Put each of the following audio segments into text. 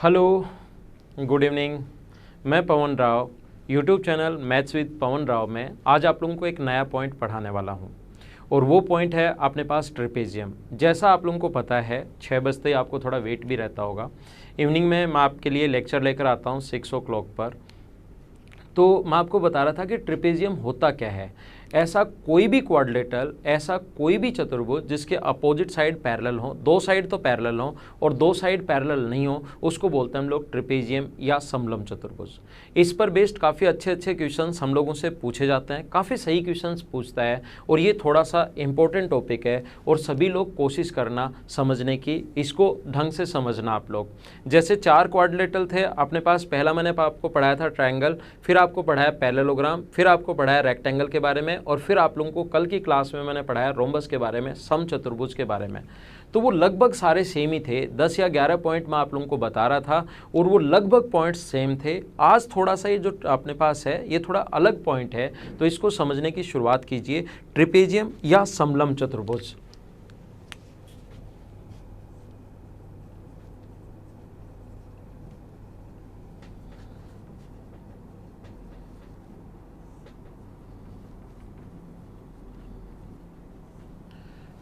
Hello, good evening. मैं Pawan Rao, YouTube channel maths with Pawan Rao में आज आप लोगों को एक नया पॉइंट पढ़ाने वाला हूं और वो पॉइंट है अपने पास ट्रेपेजियम। जैसा आप लोगों को पता है 6 बजते ही आपको थोड़ा वेट भी रहता होगा। इवनिंग में मैं आपके लिए लेक्चर लेकर आता हूं 6 o'clock पर। तो मैं आपको बता रहा था कि ट्रेपेजियम होता क्या है। ऐसा कोई भी क्वाड्रिलेटरल, ऐसा कोई भी चतुर्भुज जिसके अपोजिट साइड पैरेलल हो, दो साइड तो पैरेलल हो और दो साइड पैरेलल नहीं हो, उसको बोलते हैं हम लोग ट्रेपेजियम या समलंब चतुर्भुज। इस पर बेस्ड काफ़ी अच्छे अच्छे क्वेश्चंस हम लोगों से पूछे जाते हैं, काफ़ी सही क्वेश्चंस पूछता है और ये थोड़ा सा इंपॉर्टेंट टॉपिक है और सभी लोग कोशिश करना समझने की, इसको ढंग से समझना आप लोग। जैसे 4 क्वाड्रिलेटरल थे अपने पास, पहला मैंने आपको पढ़ाया था ट्रायंगल, फिर आपको पढ़ाया पैरेललोग्राम, फिर आपको पढ़ाया रेक्टेंगल के बारे में और फिर आप लोगों को कल की क्लास में मैंने पढ़ाया रोम्बस के बारे में, समचतुर्भुज के बारे में। तो वो लगभग सारे सेम ही थे। 10 या 11 पॉइंट मैं आप लोगों को बता रहा था और वो लगभग पॉइंट्स सेम थे। आज थोड़ा सा ये जो अपने पास है ये थोड़ा अलग पॉइंट है, तो इसको समझने की शुरुआत कीजिए। ट्रेपेजियम या समलंब चतुर्भुज।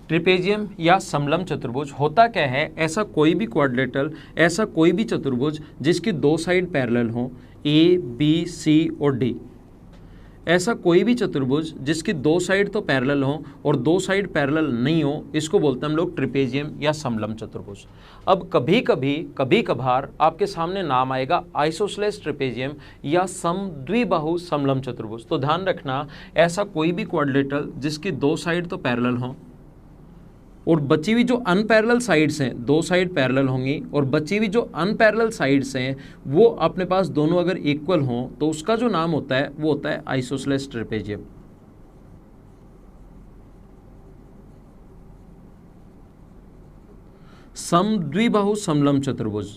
ट्रेपेजियम या समलंब चतुर्भुज होता क्या है? ऐसा कोई भी क्वाड्रिलेटरल, ऐसा कोई भी चतुर्भुज जिसकी दो साइड पैरेलल हो, ए बी सी और डी। ऐसा कोई भी चतुर्भुज जिसकी दो साइड तो पैरेलल हो और दो साइड पैरेलल नहीं हो, इसको बोलते हैं हम लोग ट्रेपेजियम या समलंब चतुर्भुज। अब कभी कभार आपके सामने नाम आएगा आइसोसेलेस ट्रेपेजियम या समद्विबाहु समलंब चतुर्भुज। तो ध्यान रखना, ऐसा कोई भी क्वाड्रिलेटरल जिसकी दो साइड तो पैरेलल हो और बची हुई जो अनपैरेलल साइड्स हैं, दो साइड पैरेलल होंगी और बची हुई जो अनपैरेलल साइड्स हैं वो अपने पास दोनों अगर इक्वल हों तो उसका जो नाम होता है वो होता है आइसोसेलेस ट्रेपेजियम। समद्विबाहु समलंब चतुर्भुज।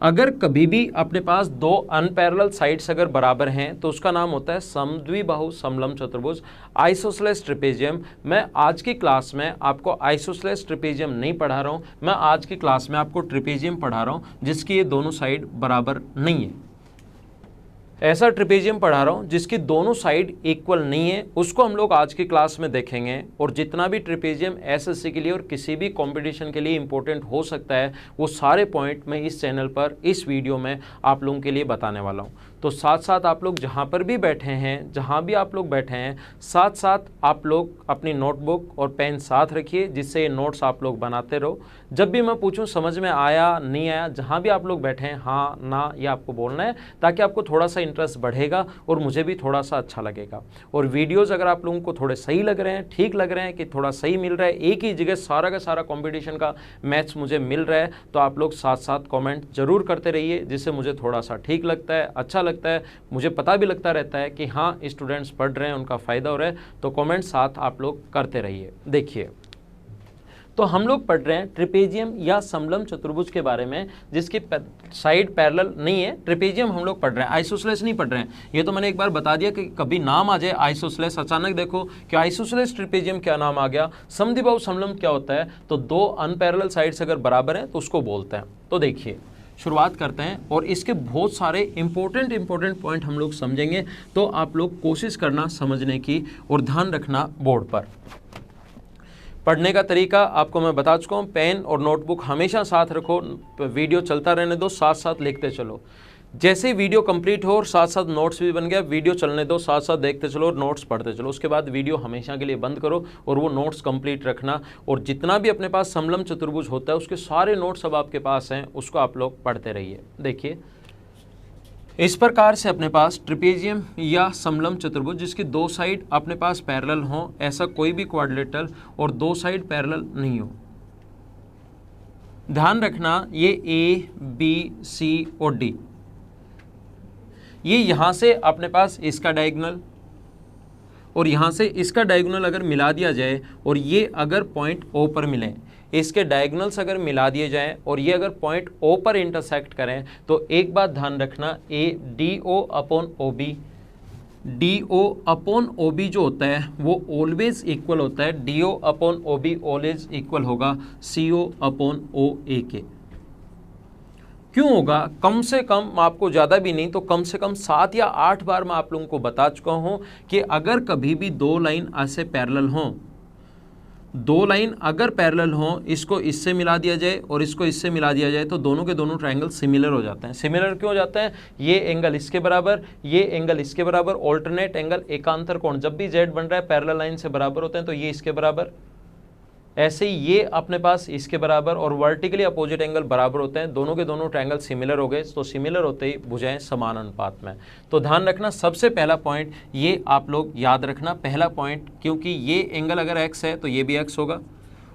अगर कभी भी अपने पास दो अनपैरेलल साइड्स अगर बराबर हैं तो उसका नाम होता है समद्विबाहु समलंब चतुर्भुज, आइसोसेलेस ट्रेपेजियम। मैं आज की क्लास में आपको आइसोसेलेस ट्रेपेजियम नहीं पढ़ा रहा हूं, मैं आज की क्लास में आपको ट्रेपेजियम पढ़ा रहा हूं जिसकी ये दोनों साइड बराबर नहीं है। ऐसा ट्रेपेजियम पढ़ा रहा हूँ जिसकी दोनों साइड इक्वल नहीं है, उसको हम लोग आज की क्लास में देखेंगे। और जितना भी ट्रेपेजियम एसएससी के लिए और किसी भी कंपटीशन के लिए इंपॉर्टेंट हो सकता है वो सारे पॉइंट मैं इस चैनल पर इस वीडियो में आप लोगों के लिए बताने वाला हूँ। तो साथ साथ आप लोग जहाँ पर भी बैठे हैं, जहाँ भी आप लोग बैठे हैं, साथ साथ आप लोग अपनी नोटबुक और पेन साथ रखिए जिससे ये नोट्स आप लोग बनाते रहो। जब भी मैं पूछूं समझ में आया नहीं आया, जहाँ भी आप लोग बैठे हैं हाँ ना ये आपको बोलना है, ताकि आपको थोड़ा सा इंटरेस्ट बढ़ेगा और मुझे भी थोड़ा सा अच्छा लगेगा। और वीडियोज़ अगर आप लोगों को थोड़े सही लग रहे हैं, ठीक लग रहे हैं कि थोड़ा सही मिल रहा है, एक ही जगह सारा का सारा कॉम्पिटिशन का मैथ्स मुझे मिल रहा है, तो आप लोग साथ साथ कॉमेंट जरूर करते रहिए जिससे मुझे थोड़ा सा ठीक लगता है, अच्छा लगता है, मुझे पता भी लगता रहता है कि हाँ स्टूडेंट्स पढ़ रहे हैं, उनका फ़ायदा हो रहा है। तो कमेंट साथ आप लोग करते रहिए। देखिए, तो हम लोग पढ़ रहे हैं ट्रेपेजियम या समलंब चतुर्भुज के बारे में जिसकी साइड पैरेलल नहीं है। ट्रेपेजियम हम लोग पढ़ रहे हैं, आइसोसेलेस नहीं पढ़ रहे हैं। ये तो मैंने एक बार बता दिया कि कभी नाम आ जाए आइसोसेलेस, अचानक देखो कि आइसोसेलेस ट्रेपेजियम क्या नाम आ गया, समद्विबाहु समलंब क्या होता है, तो दो अनपैरेलल साइड्स अगर बराबर हैं तो उसको बोलते हैं। तो देखिए शुरुआत करते हैं और इसके बहुत सारे इंपॉर्टेंट पॉइंट हम लोग समझेंगे, तो आप लोग कोशिश करना समझने की और ध्यान रखना बोर्ड पर। पढ़ने का तरीका आपको मैं बता चुका हूँ, पेन और नोटबुक हमेशा साथ रखो, वीडियो चलता रहने दो, साथ साथ लिखते चलो। जैसे ही वीडियो कंप्लीट हो और साथ साथ नोट्स भी बन गया, वीडियो चलने दो, साथ साथ देखते चलो और नोट्स पढ़ते चलो। उसके बाद वीडियो हमेशा के लिए बंद करो और वो नोट्स कंप्लीट रखना। और जितना भी अपने पास समलंब चतुर्भुज होता है उसके सारे नोट्स अब आपके पास हैं, उसको आप लोग पढ़ते रहिए। देखिए इस प्रकार से अपने पास ट्रेपेजियम या समलंब चतुर्भुज जिसकी दो साइड अपने पास पैरेलल हो, ऐसा कोई भी क्वाड्रिलेटरल और दो साइड पैरेलल नहीं हो। ध्यान रखना ये ए बी सी और डी, ये यहाँ से अपने पास इसका डायगोनल और यहाँ से इसका डायगोनल अगर मिला दिया जाए और ये अगर पॉइंट ओ पर मिले, इसके डायगोनल्स अगर मिला दिए जाएं और ये अगर पॉइंट ओ पर इंटरसेक्ट करें, तो एक बात ध्यान रखना, A D O upon O B D O upon O B जो होता है वो ऑलवेज इक्वल होता है, D O upon O B always equal होगा सी ओ अपॉन ओ ए के। क्यों होगा? कम से कम, आपको ज़्यादा भी नहीं तो कम से कम 7 या 8 बार मैं आप लोगों को बता चुका हूँ कि अगर कभी भी दो लाइन ऐसे पैरेलल हों, दो लाइन अगर पैरेलल हों, इसको इससे मिला दिया जाए और इसको इससे मिला दिया जाए तो दोनों के दोनों ट्रायंगल सिमिलर हो जाते हैं। सिमिलर क्यों हो जाते हैं? ये एंगल इसके बराबर, ये एंगल इसके बराबर, ऑल्टरनेट एंगल, एकांतर कोण, जब भी जेड बन रहा है पैरेलल लाइन से बराबर होते हैं तो ये इसके बराबर, ऐसे ही ये अपने पास इसके बराबर, और वर्टिकली अपोजिट एंगल बराबर होते हैं। दोनों के दोनों ट्रायंगल सिमिलर हो गए, तो सिमिलर होते ही भुजाएं समान अनुपात में। तो ध्यान रखना, सबसे पहला पॉइंट ये आप लोग याद रखना, पहला पॉइंट, क्योंकि ये एंगल अगर x है तो ये भी x होगा,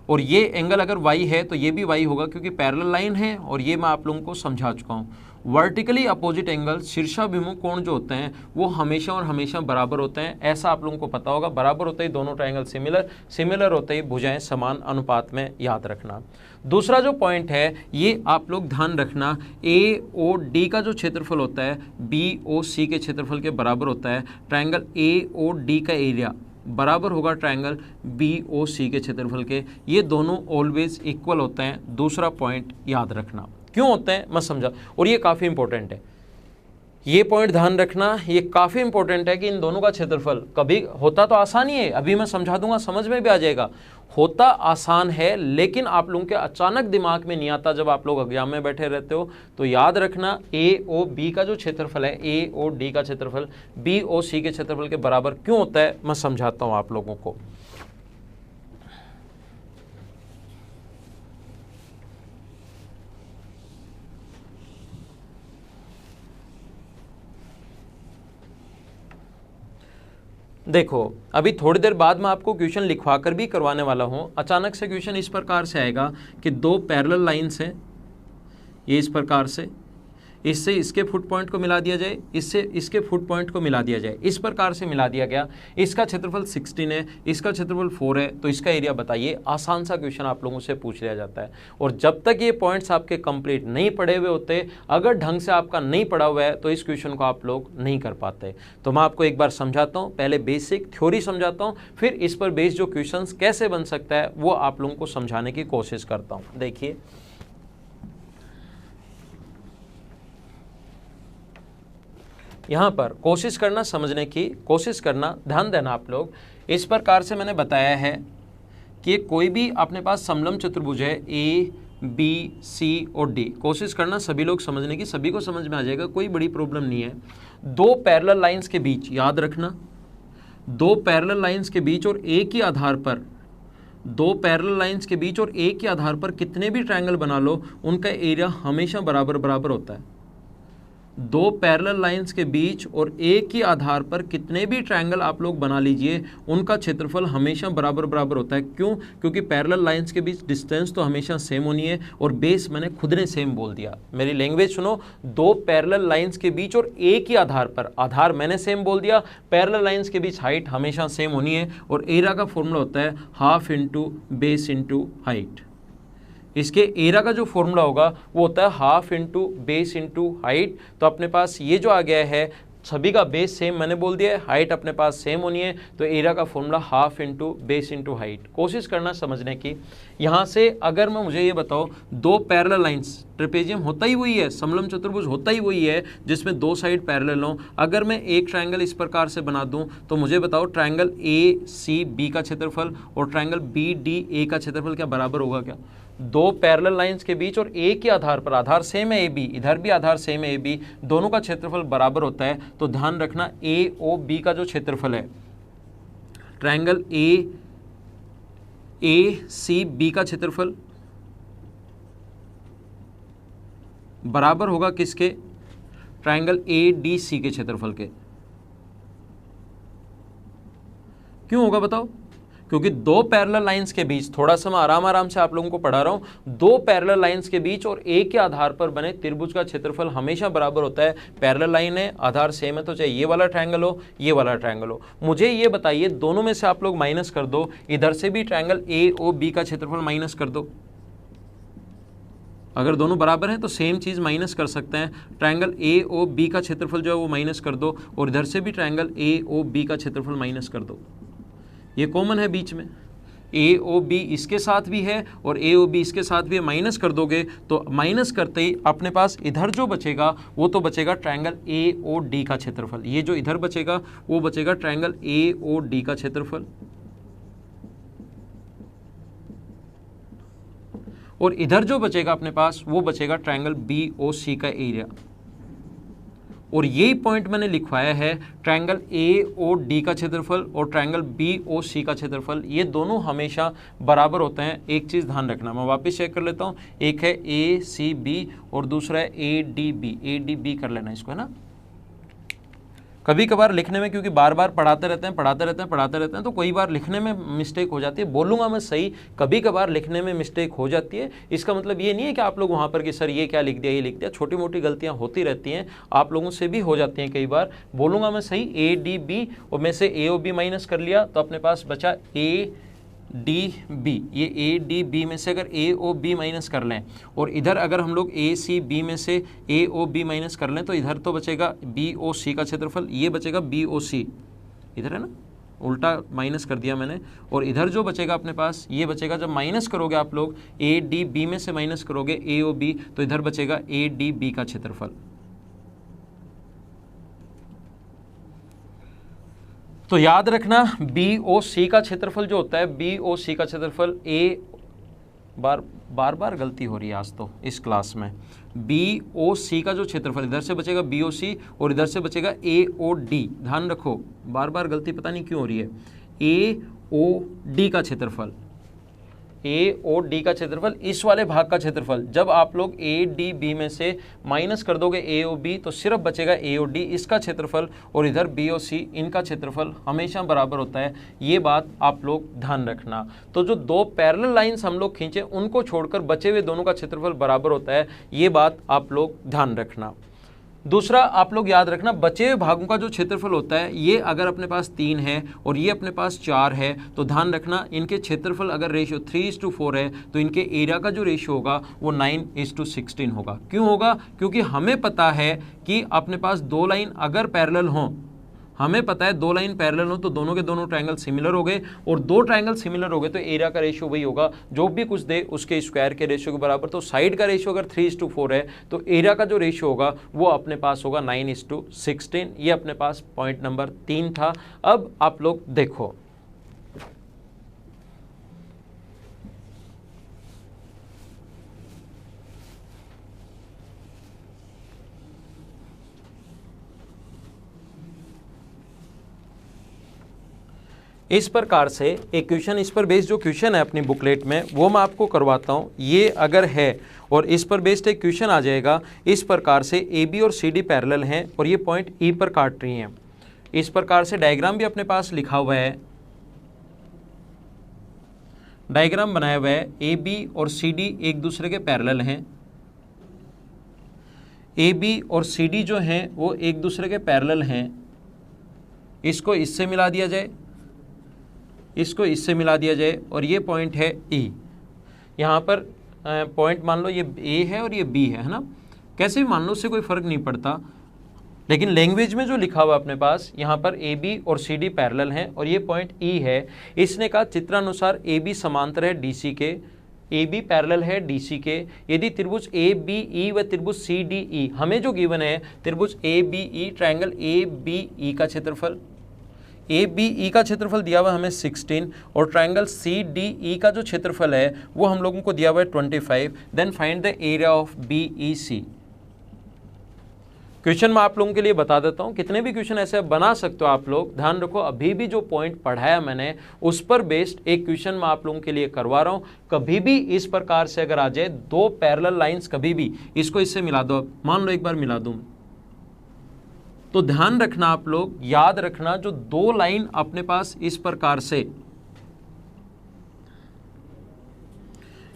और ये एंगल अगर y है तो ये भी y होगा, क्योंकि पैरेलल लाइन है, और ये मैं आप लोगों को समझा चुका हूँ। वर्टिकली अपोजिट एंगल, शीर्षाभिमुख कोण जो होते हैं वो हमेशा और हमेशा बराबर होते हैं, ऐसा आप लोगों को पता होगा। बराबर होते ही दोनों ट्रायंगल सिमिलर, सिमिलर होते ही भुजाएं समान अनुपात में, याद रखना। दूसरा जो पॉइंट है ये आप लोग ध्यान रखना, ए ओ डी का जो क्षेत्रफल होता है बी ओ सी के क्षेत्रफल के बराबर होता है। ट्रायंगल ए ओ डी का एरिया बराबर होगा ट्रायंगल बी ओ सी के क्षेत्रफल के। ये दोनों ऑलवेज इक्वल होते हैं। दूसरा पॉइंट याद रखना, क्यों होते हैं मैं समझा, और ये काफ़ी इंपॉर्टेंट है, ये पॉइंट ध्यान रखना, ये काफ़ी इंपॉर्टेंट है कि इन दोनों का क्षेत्रफल, कभी होता तो आसान ही है, अभी मैं समझा दूंगा, समझ में भी आ जाएगा, होता आसान है, लेकिन आप लोगों के अचानक दिमाग में नहीं आता जब आप लोग एग्जाम में बैठे रहते हो। तो याद रखना, ए ओ बी का जो क्षेत्रफल है, ए ओ डी का क्षेत्रफल बी ओ सी के क्षेत्रफल के बराबर क्यों होता है, मैं समझाता हूँ आप लोगों को। देखो, अभी थोड़ी देर बाद मैं आपको क्वेश्चन लिखवा कर भी करवाने वाला हूँ। अचानक से क्वेश्चन इस प्रकार से आएगा कि दो पैरेलल लाइंस हैं, ये इस प्रकार से, इससे इसके फुट पॉइंट को मिला दिया जाए, इससे इसके फुट पॉइंट को मिला दिया जाए, इस प्रकार से मिला दिया गया। इसका क्षेत्रफल 16 है, इसका क्षेत्रफल 4 है, तो इसका एरिया बताइए। आसान सा क्वेश्चन आप लोगों से पूछ लिया जाता है, और जब तक ये पॉइंट्स आपके कंप्लीट नहीं पढ़े हुए होते, अगर ढंग से आपका नहीं पढ़ा हुआ है तो इस क्वेश्चन को आप लोग नहीं कर पाते। तो मैं आपको एक बार समझाता हूँ, पहले बेसिक थ्योरी समझाता हूँ, फिर इस पर बेस्ड जो क्वेश्चन कैसे बन सकता है वो आप लोगों को समझाने की कोशिश करता हूँ। देखिए, यहाँ पर कोशिश करना, समझने की कोशिश करना, ध्यान देना आप लोग। इस प्रकार से मैंने बताया है कि कोई भी अपने पास समलंब चतुर्भुज है, ए बी सी और डी, कोशिश करना सभी लोग समझने की, सभी को समझ में आ जाएगा, कोई बड़ी प्रॉब्लम नहीं है। दो पैरेलल लाइंस के बीच, याद रखना, दो पैरेलल लाइंस के बीच और एक ही आधार पर, दो पैरेलल लाइंस के बीच और एक ही आधार पर कितने भी ट्रायंगल बना लो, उनका एरिया हमेशा बराबर बराबर होता है। दो पैरेलल लाइंस के बीच और एक ही आधार पर कितने भी ट्रायंगल आप लोग बना लीजिए, उनका क्षेत्रफल हमेशा बराबर बराबर होता है। क्यों? क्योंकि पैरेलल लाइंस के बीच डिस्टेंस तो हमेशा सेम होनी है, और बेस मैंने खुद ने सेम बोल दिया। मेरी लैंग्वेज सुनो, दो पैरेलल लाइंस के बीच और एक ही आधार पर, आधार मैंने सेम बोल दिया, पैरेलल लाइंस के बीच हाइट हमेशा सेम होनी है, और एरिया का फॉर्मूला होता है half into base into height. इसके एरिया का जो फॉर्मूला होगा वो होता है half into base into height. तो अपने पास ये जो आ गया है, सभी का बेस सेम मैंने बोल दिया है, हाइट अपने पास सेम होनी है, तो एरिया का formula half into base into height. कोशिश करना समझने की। यहाँ से अगर मैं, मुझे ये बताओ, दो पैरेलल लाइंस, ट्रेपेजियम होता ही वही है, समलंब चतुर्भुज होता ही वही है जिसमें दो साइड पैरेलल हों। अगर मैं एक ट्रायंगल इस प्रकार से बना दूं तो मुझे बताओ ट्रायंगल ए सी बी का क्षेत्रफल और ट्रायंगल बी डी ए का क्षेत्रफल क्या बराबर होगा क्या? दो पैरेलल लाइंस के बीच और एक ही आधार पर, आधार सेम है ए बी, इधर भी आधार सेम है ए बी, दोनों का क्षेत्रफल बराबर होता है। तो ध्यान रखना, ए ओ बी का जो क्षेत्रफल है, ट्रायंगल ए सी बी का क्षेत्रफल बराबर होगा किसके? ट्रायंगल ए डी सी के क्षेत्रफल के। क्यों होगा बताओ? क्योंकि दो पैरेलल लाइंस के बीच, थोड़ा सा मैं आराम से आप लोगों को पढ़ा रहा हूं, दो पैरेलल लाइंस के बीच और एक के आधार पर बने त्रिभुज का क्षेत्रफल हमेशा बराबर होता है। पैरेलल लाइन है, आधार सेम है, तो चाहे ये वाला ट्रायंगल हो, ये वाला ट्रायंगल हो। मुझे ये बताइए, दोनों में से आप लोग माइनस कर दो, इधर से भी ट्रायंगल ए ओ बी का क्षेत्रफल माइनस कर दो, अगर दोनों बराबर हैं तो सेम चीज़ माइनस कर सकते हैं। ट्रायंगल ए ओ बी का क्षेत्रफल जो है वो माइनस कर दो, और इधर से भी ट्रायंगल ए ओ बी का क्षेत्रफल माइनस कर दो। ये कॉमन है बीच में, ए ओ बी इसके साथ भी है और ए ओ बी इसके साथ भी है, माइनस कर दोगे तो माइनस करते ही अपने पास इधर जो बचेगा वो तो बचेगा ट्रायंगल ए ओ डी का क्षेत्रफल। ये जो इधर बचेगा वो बचेगा ट्रायंगल ए ओ डी का क्षेत्रफल, और इधर जो बचेगा अपने पास वो बचेगा ट्रायंगल बी ओ सी का एरिया। और यही पॉइंट मैंने लिखवाया है, ट्रायंगल ए ओ डी का क्षेत्रफल और ट्रायंगल बी ओ सी का क्षेत्रफल ये दोनों हमेशा बराबर होते हैं। एक चीज़ ध्यान रखना, मैं वापस चेक कर लेता हूँ, एक है ए सी बी और दूसरा है ए डी बी कर लेना इसको, है ना। कभी कभार लिखने में, क्योंकि बार बार पढ़ाते रहते हैं तो कई बार लिखने में मिस्टेक हो जाती है। बोलूँगा मैं सही, कभी कभार लिखने में मिस्टेक हो जाती है। इसका मतलब ये नहीं है कि आप लोग वहाँ पर कि सर ये क्या लिख दिया, ये लिख दिया। छोटी मोटी गलतियाँ होती रहती हैं, आप लोगों से भी हो जाती हैं कई बार। बोलूँगा मैं सही, ए डी बी और में से ए ओ बी माइनस कर लिया तो अपने पास बचा ए डी बी। ये ए डी बी में से अगर ए ओ बी माइनस कर लें और इधर अगर हम लोग ए सी बी में से ए ओ बी माइनस कर लें तो इधर तो बचेगा बी ओ सी का क्षेत्रफल, ये बचेगा बी ओ सी, इधर है ना, उल्टा माइनस कर दिया मैंने। और इधर जो बचेगा अपने पास ये बचेगा, जब माइनस करोगे आप लोग ए डी बी में से माइनस करोगे ए ओ बी तो इधर बचेगा ए डी बी का क्षेत्रफल। तो याद रखना बी ओ सी का क्षेत्रफल जो होता है, बी ओ सी का क्षेत्रफल ए बार गलती हो रही है आज तो इस क्लास में। बी ओ सी का जो क्षेत्रफल, इधर से बचेगा बी ओ सी और इधर से बचेगा ए ओ डी। ध्यान रखो, बार गलती पता नहीं क्यों हो रही है। ए ओ डी का क्षेत्रफल, ए ओ डी का क्षेत्रफल, इस वाले भाग का क्षेत्रफल। जब आप लोग ए डी बी में से माइनस कर दोगे ए ओ बी तो सिर्फ बचेगा ए ओ डी, इसका क्षेत्रफल, और इधर बी ओ सी, इनका क्षेत्रफल हमेशा बराबर होता है। ये बात आप लोग ध्यान रखना। तो जो दो पैरेलल लाइंस हम लोग खींचे उनको छोड़कर बचे हुए दोनों का क्षेत्रफल बराबर होता है, ये बात आप लोग ध्यान रखना। दूसरा आप लोग याद रखना, बचे हुए भागों का जो क्षेत्रफल होता है, ये अगर अपने पास 3 है और ये अपने पास 4 है तो ध्यान रखना इनके क्षेत्रफल अगर रेशियो 3:4 है तो इनके एरिया का जो रेशियो होगा वो 9:16 होगा। क्यों होगा? क्योंकि हमें पता है कि अपने पास दो लाइन अगर पैरेलल हों, हमें पता है दो लाइन पैरेलल हो तो दोनों के दोनों ट्रायंगल सिमिलर हो गए, और दो ट्रायंगल सिमिलर हो गए तो एरिया का रेशियो वही होगा, जो भी कुछ दे उसके स्क्वायर के रेशियो के बराबर। तो साइड का रेशियो अगर 3:4 है तो एरिया का जो रेशियो होगा वो अपने पास होगा 9:16। ये अपने पास पॉइंट नंबर 3 था। अब आप लोग देखो, इस प्रकार से एक क्वेश्चन, इस पर बेस्ड जो क्वेश्चन है अपनी बुकलेट में वो मैं आपको करवाता हूँ। ये अगर है और इस पर बेस्ड एक क्वेश्चन आ जाएगा इस प्रकार से, ए बी और सी डी पैरेलल हैं और ये पॉइंट ई पर काट रही हैं। इस प्रकार से डायग्राम भी अपने पास लिखा हुआ है, डायग्राम बनाया हुआ है। ए बी और सी डी एक दूसरे के पैरेलल हैं, ए बी और सी डी जो हैं वो एक दूसरे के पैरेलल हैं। इसको इससे मिला दिया जाए, इसको इससे मिला दिया जाए और ये पॉइंट है ई। यहाँ पर पॉइंट मान लो ये ए है और ये बी है ना, कैसे भी मान लो, उससे कोई फ़र्क नहीं पड़ता। लेकिन लैंग्वेज में जो लिखा हुआ अपने पास, यहाँ पर ए बी और सी डी पैरेलल हैं और ये पॉइंट ई है। इसने कहा चित्रानुसार ए बी समांतर है डी सी के, ए बी पैरेलल है डी सी के। यदि त्रिभुज ए बी ई व त्रिभुज सी डी ई, हमें जो गिवन है त्रिभुज A B E, triangle A B E का क्षेत्रफल, ए बी ई का क्षेत्रफल दिया हुआ हमें 16 और ट्रायंगल सी डी ई का जो क्षेत्रफल है वो हम लोगों को दिया हुआ है 25। Then find the area of B E C. Question मैं आप लोगों के लिए बता देता हूँ, कितने भी क्वेश्चन ऐसे बना सकते हो आप लोग। ध्यान रखो, अभी भी जो पॉइंट पढ़ाया मैंने उस पर बेस्ड एक क्वेश्चन मैं आप लोगों के लिए करवा रहा हूँ। कभी भी इस प्रकार से अगर आ जाए दो पैरेलल लाइंस, कभी भी इसको इससे मिला दो, मान लो एक बार मिला दूँ, तो ध्यान रखना आप लोग, याद रखना जो दो लाइन अपने पास इस प्रकार से,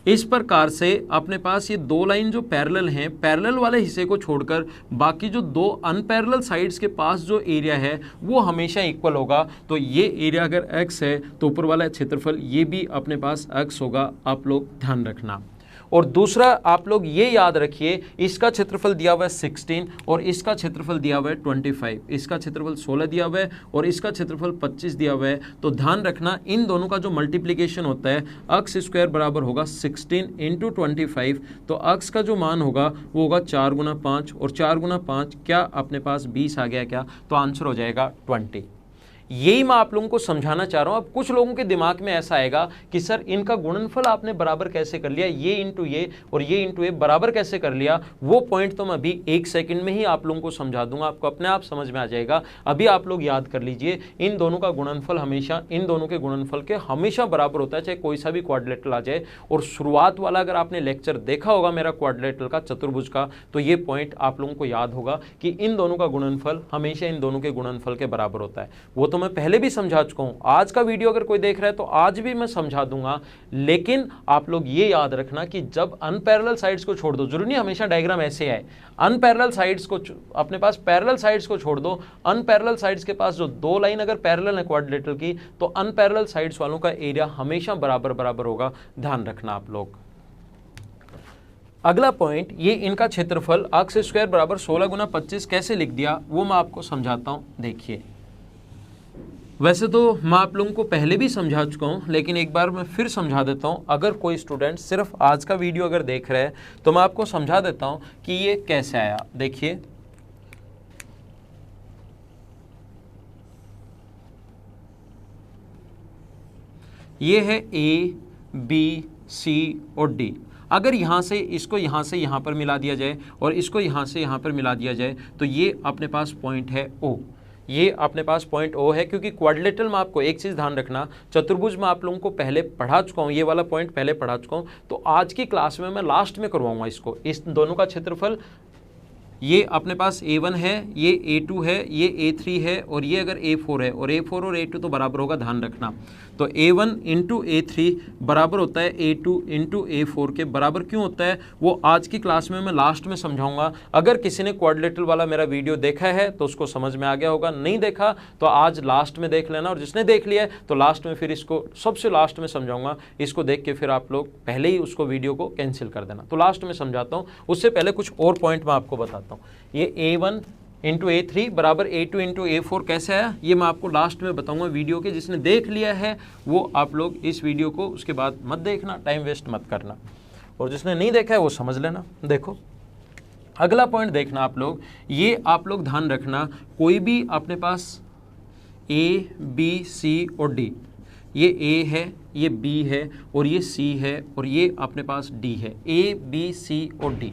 इस प्रकार से अपने पास ये दो लाइन जो पैरेलल हैं, पैरेलल वाले हिस्से को छोड़कर बाकी जो दो अनपैरेलल साइड्स के पास जो एरिया है वो हमेशा इक्वल होगा। तो ये एरिया अगर x है तो ऊपर वाला क्षेत्रफल ये भी अपने पास x होगा, आप लोग ध्यान रखना। और दूसरा आप लोग ये याद रखिए, इसका क्षेत्रफल दिया हुआ है 16 और इसका क्षेत्रफल दिया हुआ है 25, इसका क्षेत्रफल 16 दिया हुआ है और इसका क्षेत्रफल 25 दिया हुआ है। तो ध्यान रखना इन दोनों का जो मल्टीप्लिकेशन होता है अक्स स्क्वायर बराबर होगा 16 इंटू 25। तो अक्स का जो मान होगा वो होगा 4 गुना 5 और 4 गुना 5 क्या अपने पास 20 आ गया क्या? तो आंसर हो जाएगा 20। यही मैं आप लोगों को समझाना चाह रहा हूं। अब कुछ लोगों के दिमाग में ऐसा आएगा कि सर इनका गुणनफल आपने बराबर कैसे कर लिया, ये इंटू ये और ये इंटू ये बराबर कैसे कर लिया? वो पॉइंट तो मैं अभी 1 सेकंड में ही आप लोगों को समझा दूंगा, आपको अपने आप समझ में आ जाएगा। अभी आप लोग याद कर लीजिए, इन दोनों का गुणनफल हमेशा इन दोनों के गुणनफल के हमेशा बराबर होता है, चाहे कोई सा भी क्वाड्रिलेटरल आ जाए। और शुरुआत वाला अगर आपने लेक्चर देखा होगा मेरा क्वाड्रिलेटरल का, चतुर्भुज का, तो ये पॉइंट आप लोगों को याद होगा कि इन दोनों का गुणनफल हमेशा इन दोनों के गुणनफल के बराबर होता है। वो तो मैं पहले भी समझा चुका हूं, आज का वीडियो अगर कोई देख रहा है तो आज भी मैं समझा दूंगा। लेकिन आप लोग ये याद रखना कि जब अनपैरेलल साइड्स को छोड़ दो, जरूरी नहीं हमेशा डायग्राम ऐसे आए, अनपैरेलल साइड्स को अपने पास पैरेलल साइड्स को छोड़ दो। अनपैरेलल साइड्स के पास जो दो लाइन अगर पैरेलल है क्वाड्रिलेटरल की, तो अनपैरेलल साइड्स वालों का एरिया हमेशा बराबर बराबर होगा, ध्यान रखना आप लोग। अगला पॉइंट, ये इनका क्षेत्रफल अक्स स्क्वायर बराबर 16 गुना 25 कैसे लिख दिया वो मैं आपको समझाता हूं। देखिए, वैसे तो मैं आप लोगों को पहले भी समझा चुका हूं, लेकिन एक बार मैं फिर समझा देता हूं। अगर कोई स्टूडेंट सिर्फ आज का वीडियो अगर देख रहे हैं तो मैं आपको समझा देता हूं कि ये कैसे आया। देखिए, ये है ए बी सी और डी। अगर यहाँ से इसको यहाँ से यहाँ पर मिला दिया जाए और इसको यहाँ से यहाँ पर मिला दिया जाए तो ये अपने पास पॉइंट है ओ, ये अपने पास पॉइंट ओ है। क्योंकि क्वाड्रिलेटरल में आपको एक चीज़ ध्यान रखना, चतुर्भुज में आप लोगों को पहले पढ़ा चुका हूँ, ये वाला पॉइंट पहले पढ़ा चुका हूँ, तो आज की क्लास में मैं लास्ट में करवाऊंगा इसको। इस दोनों का क्षेत्रफल ये अपने पास A1 है, ये A2 है, ये A3 है और ये अगर A4 है और A4 और A2 तो बराबर होगा, ध्यान रखना। तो A1 इंटू A3 बराबर होता है A2 इंटू A4 के बराबर क्यों होता है वो आज की क्लास में मैं लास्ट में समझाऊंगा। अगर किसी ने क्वाड्रिलेटरल वाला मेरा वीडियो देखा है तो उसको समझ में आ गया होगा, नहीं देखा तो आज लास्ट में देख लेना, और जिसने देख लिया है तो लास्ट में फिर इसको सबसे लास्ट में समझाऊंगा। इसको देख के फिर आप लोग पहले ही उसको वीडियो को कैंसिल कर देना। तो लास्ट में समझाता हूँ, उससे पहले कुछ और पॉइंट मैं आपको बताता हूँ। ये A1 इंटू A3 बराबर A2 इंटू A4 कैसे आया ये मैं आपको लास्ट में बताऊंगा वीडियो के। जिसने देख लिया है वो आप लोग इस वीडियो को उसके बाद मत देखना, टाइम वेस्ट मत करना, और जिसने नहीं देखा है वो समझ लेना। देखो, अगला पॉइंट देखना आप लोग, ये आप लोग ध्यान रखना, कोई भी अपने पास A B C और D, ये A है, ये B है और ये C है और ये अपने पास D है, A B C और D।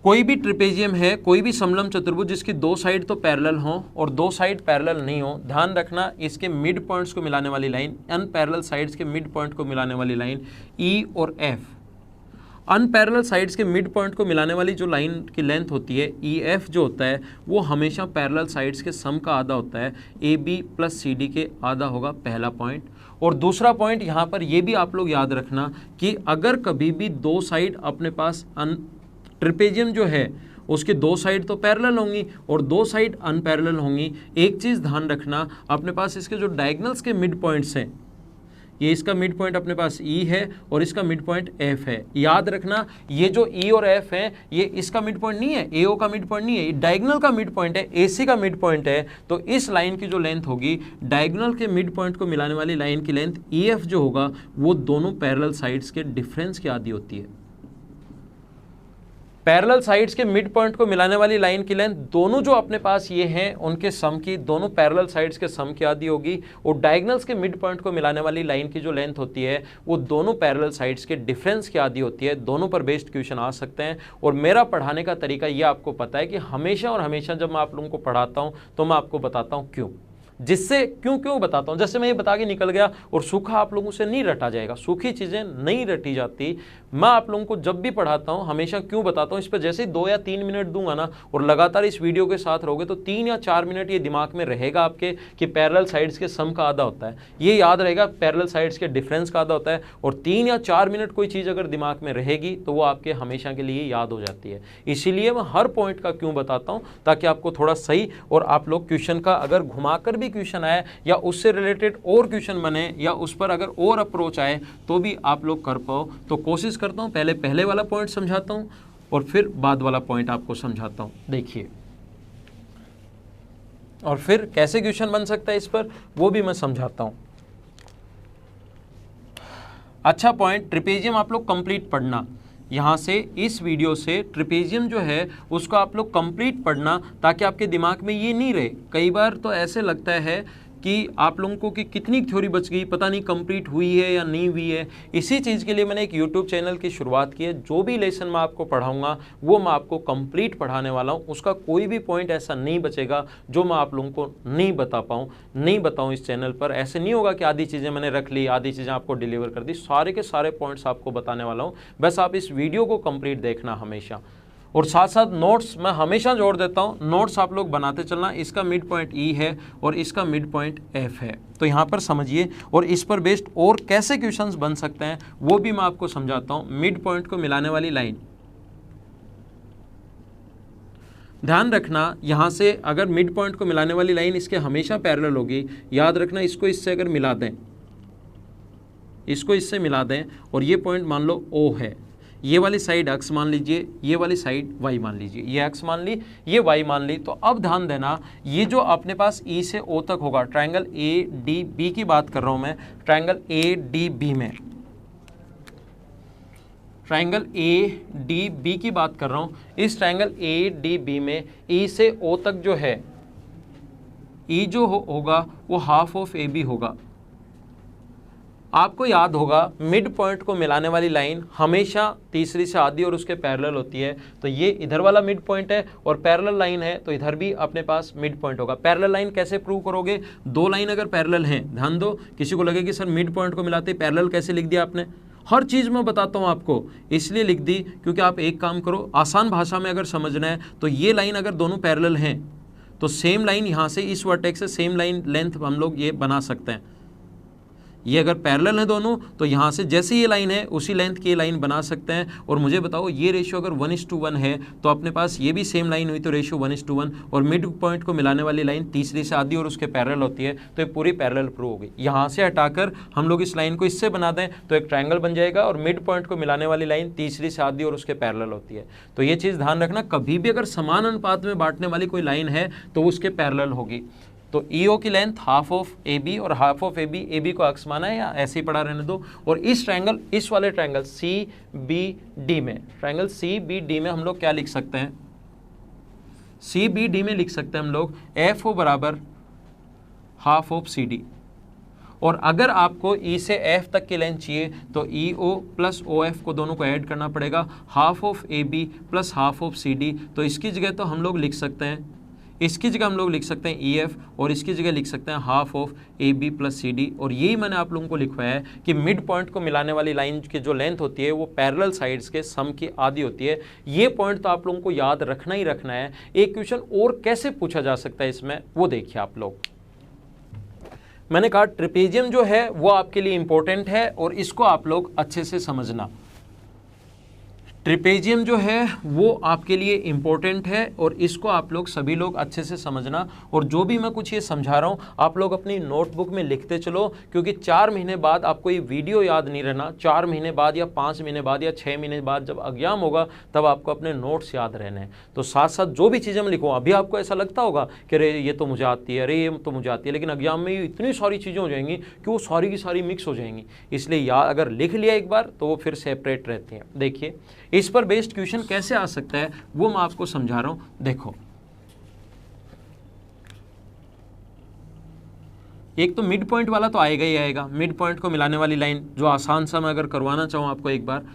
कोई भी ट्रिपेजियम है, कोई भी समलंब चतुर्भुज जिसकी दो साइड तो पैरेलल हो और दो साइड पैरेलल नहीं हो, ध्यान रखना इसके मिड पॉइंट्स को मिलाने वाली लाइन, अनपैरेलल साइड्स के मिड पॉइंट को मिलाने वाली लाइन E और F। अनपैरेलल साइड्स के मिड पॉइंट को मिलाने वाली जो लाइन की लेंथ होती है EF जो होता है वो हमेशा पैरेलल साइड्स के सम का आधा होता है, AB प्लस CD के आधा होगा, पहला पॉइंट। और दूसरा पॉइंट यहाँ पर ये भी आप लोग याद रखना कि अगर कभी भी दो साइड अपने पास ट्रिपेजियम जो है उसके दो साइड तो पैरेलल होंगी और दो साइड अनपैरेलल होंगी। एक चीज़ ध्यान रखना, अपने पास इसके जो डायगोनल्स के मिड पॉइंट्स हैं, ये इसका मिड पॉइंट अपने पास E है और इसका मिड पॉइंट F है। याद रखना ये जो E और F है ये इसका मिड पॉइंट नहीं है, AO का मिड पॉइंट नहीं है, ये डायगोनल का मिड पॉइंट है, AC का मिड पॉइंट है। तो इस लाइन की जो लेंथ होगी, डायगोनल के मिड पॉइंट को मिलाने वाली लाइन की लेंथ EF जो होगा वो दोनों पैरेलल साइड्स के डिफरेंस की आधी होती है। पैरेलल साइड्स के मिड पॉइंट को मिलाने वाली लाइन की लेंथ दोनों जो अपने पास ये हैं उनके सम की, दोनों पैरेलल साइड्स के सम की आधी होगी। और डायगोनल्स के मिड पॉइंट को मिलाने वाली लाइन की जो लेंथ होती है वो दोनों पैरेलल साइड्स के डिफरेंस की आधी होती है। दोनों पर बेस्ड क्वेश्चन आ सकते हैं और मेरा पढ़ाने का तरीका ये आपको पता है कि हमेशा और हमेशा जब मैं आप लोगों को पढ़ाता हूँ तो मैं आपको बताता हूँ क्यों, जिससे क्यों बताता हूं। जैसे मैं ये बता के निकल गया और सूखा आप लोगों से नहीं रटा जाएगा, सूखी चीजें नहीं रटी जाती। मैं आप लोगों को जब भी पढ़ाता हूं हमेशा क्यों बताता हूं, इस पर जैसे ही 2 या 3 मिनट दूंगा ना और लगातार इस वीडियो के साथ रहोगे तो 3 या 4 मिनट ये दिमाग में रहेगा आपके कि पैरेलल साइड्स के सम का आधा होता है, ये याद रहेगा, पैरेलल साइड्स के डिफरेंस का आधा होता है। और 3 या 4 मिनट कोई चीज़ अगर दिमाग में रहेगी तो वो आपके हमेशा के लिए याद हो जाती है। इसीलिए मैं हर पॉइंट का क्यों बताता हूँ ताकि आपको थोड़ा सही, और आप लोग क्वेश्चन का अगर घुमाकर भी भी क्वेश्चन आए या उससे रिलेटेड और क्वेश्चन बने या उस पर अगर और अप्रोच आए तो भी आप लोग कर पाओ। तो कोशिश करता हूँ पहले वाला पॉइंट समझाता हूँ और फिर बाद वाला पॉइंट आपको समझाता हूँ। देखिए, और फिर कैसे क्वेश्चन बन सकता है इस पर वो भी मैं समझाता हूँ। अच्छा पॉइंट, ट्रेपेजियम आप लोग कंप्लीट पढ़ना। यहाँ से इस वीडियो से ट्रेपेजियम जो है उसको आप लोग कंप्लीट पढ़ना, ताकि आपके दिमाग में ये नहीं रहे। कई बार तो ऐसे लगता है कि आप लोगों को कि कितनी थ्योरी बच गई, पता नहीं कंप्लीट हुई है या नहीं हुई है। इसी चीज़ के लिए मैंने एक यूट्यूब चैनल की शुरुआत की है। जो भी लेसन मैं आपको पढ़ाऊंगा वो मैं आपको कंप्लीट पढ़ाने वाला हूँ। उसका कोई भी पॉइंट ऐसा नहीं बचेगा जो मैं आप लोगों को नहीं बताऊँ इस चैनल पर। ऐसे नहीं होगा कि आधी चीज़ें मैंने रख ली, आधी चीज़ें आपको डिलीवर कर दी। सारे के सारे पॉइंट्स आपको बताने वाला हूँ, बस आप इस वीडियो को कंप्लीट देखना हमेशा। और साथ साथ नोट्स मैं हमेशा जोड़ देता हूँ, नोट्स आप लोग बनाते चलना। इसका मिड पॉइंट ई है और इसका मिड पॉइंट एफ है, तो यहाँ पर समझिए। और इस पर बेस्ड और कैसे क्वेश्चंस बन सकते हैं वो भी मैं आपको समझाता हूँ। मिड पॉइंट को मिलाने वाली लाइन, ध्यान रखना, यहाँ से अगर मिड पॉइंट को मिलाने वाली लाइन इसके हमेशा पैरेलल होगी। याद रखना, इसको इससे अगर मिला दें, इसको इससे मिला दें और ये पॉइंट मान लो ओ है, ये वाली साइड एक्स मान लीजिए, ये वाली साइड वाई मान लीजिए। ये एक्स मान ली, ये वाई मान ली। तो अब ध्यान देना, ये जो अपने पास ई से ओ तक होगा, ट्रायंगल ए डी बी की बात कर रहा हूं मैं, ट्रायंगल ए डी बी में, ट्रायंगल ए डी बी की बात कर रहा हूं। इस ट्रायंगल ए डी बी में ई से ओ तक जो है, ई जो होगा वो हाफ ऑफ ए बी होगा। आपको याद होगा मिड पॉइंट को मिलाने वाली लाइन हमेशा तीसरी से आधी और उसके पैरेलल होती है। तो ये इधर वाला मिड पॉइंट है और पैरेलल लाइन है, तो इधर भी अपने पास मिड पॉइंट होगा। पैरेलल लाइन कैसे प्रूव करोगे? दो लाइन अगर पैरेलल हैं, ध्यान दो, किसी को लगे कि सर मिड पॉइंट को मिलाते पैरेलल कैसे लिख दिया आपने? हर चीज़ मैं बताता हूँ आपको, इसलिए लिख दी क्योंकि आप एक काम करो, आसान भाषा में अगर समझना है तो ये लाइन अगर दोनों पैरेलल हैं तो सेम लाइन यहाँ से इस वर्टेक्स से सेम लाइन लेंथ हम लोग ये बना सकते हैं। ये अगर पैरेलल है दोनों तो यहाँ से जैसे ये लाइन है उसी लेंथ की लाइन बना सकते हैं। और मुझे बताओ, ये रेशियो अगर 1:1 है तो अपने पास ये भी सेम लाइन हुई तो रेशियो 1:1, और मिड पॉइंट को मिलाने वाली लाइन तीसरी से आधी और उसके पैरेलल होती है, तो ये पूरी पैरेलल प्रूव होगी। यहाँ से हटाकर हम लोग इस लाइन को इससे बना दें तो एक ट्रायंगल बन जाएगा, और मिड पॉइंट को मिलाने वाली लाइन तीसरी से आधी और उसके पैरेलल होती है। तो ये चीज़ ध्यान रखना, कभी भी अगर समान अनुपात में बांटने वाली कोई लाइन है तो उसके पैरेलल होगी। तो EO की लेंथ हाफ ऑफ AB और हाफ ऑफ AB को एक्स माना है या ऐसे ही पड़ा रहने दो। और इस ट्रायंगल, इस वाले ट्रायंगल CBD में, ट्रायंगल CBD में हम लोग क्या लिख सकते हैं? CBD में लिख सकते हैं हम लोग FO बराबर हाफ ऑफ CD। और अगर आपको E से F तक की लेंथ चाहिए तो EO प्लस OF को दोनों को ऐड करना पड़ेगा, half of AB plus half of CD। तो इसकी जगह तो हम लोग लिख सकते हैं, इसकी जगह हम लोग लिख सकते हैं EF, और इसकी जगह लिख सकते हैं half of AB plus CD। और यही मैंने आप लोगों को लिखवाया है कि मिड पॉइंट को मिलाने वाली लाइन की जो लेंथ होती है वो पैरेलल साइड्स के सम की आधी होती है। ये पॉइंट तो आप लोगों को याद रखना ही रखना है। एक क्वेश्चन और कैसे पूछा जा सकता है इसमें, वो देखिए आप लोग। मैंने कहा ट्रेपेजियम जो है वो आपके लिए इंपॉर्टेंट है और इसको आप लोग अच्छे से समझना। ट्रेपेजियम जो है वो आपके लिए इम्पोर्टेंट है और इसको आप लोग सभी लोग अच्छे से समझना। और जो भी मैं कुछ ये समझा रहा हूँ आप लोग अपनी नोटबुक में लिखते चलो, क्योंकि 4 महीने बाद आपको ये वीडियो याद नहीं रहना। 4 महीने बाद या 5 महीने बाद या 6 महीने बाद जब एग्जाम होगा तब आपको अपने नोट्स याद रहने हैं। तो साथ साथ जो भी चीज़ें मैं लिखूँ, अभी आपको ऐसा लगता होगा कि अरे ये तो मुझे आती है, अरे ये तो मुझे आती है, लेकिन एग्जाम में इतनी सारी चीज़ें हो जाएंगी कि वो सारी की सारी मिक्स हो जाएंगी। इसलिए याद अगर लिख लिया एक बार तो वो फिर सेपरेट रहती हैं। देखिए इस पर बेस्ड क्वेश्चन कैसे आ सकता है वो मैं आपको समझा रहा हूं। देखो, एक तो मिड पॉइंट वाला तो आएगा ही आएगा, मिड पॉइंट को मिलाने वाली लाइन जो आसान सा मैं अगर करवाना चाहूँ आपको एक बार,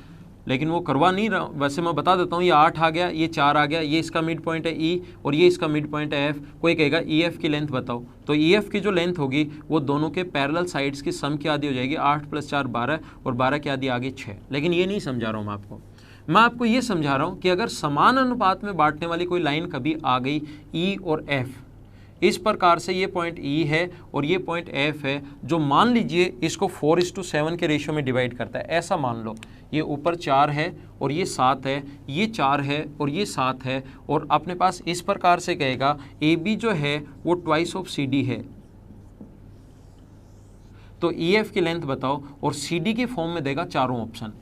लेकिन वो करवा नहीं रहा, वैसे मैं बता देता हूँ। ये 8 आ गया, ये 4 आ गया, ये इसका मिड पॉइंट है E और ये इसका मिड पॉइंट है F। कोई कहेगा EF की लेंथ बताओ, तो EF की जो लेंथ होगी वो दोनों के पैरेलल साइड्स की सम की आधी हो जाएगी। 8 + 4 12 और 12 की आधी आगे 6। लेकिन ये नहीं समझा रहा हूँ मैं आपको ये समझा रहा हूँ कि अगर समान अनुपात में बांटने वाली कोई लाइन कभी आ गई E और F, इस प्रकार से ये पॉइंट E है और ये पॉइंट F है, जो मान लीजिए इसको 4:7 के रेशियो में डिवाइड करता है। ऐसा मान लो ये ऊपर 4 है और ये 7 है, ये 4 है और ये 7 है, और अपने पास इस प्रकार से कहेगा AB जो है वो ट्वाइस ऑफ CD है। तो ई एफ की लेंथ बताओ और सी डी की फॉर्म में देगा चारों ऑप्शन।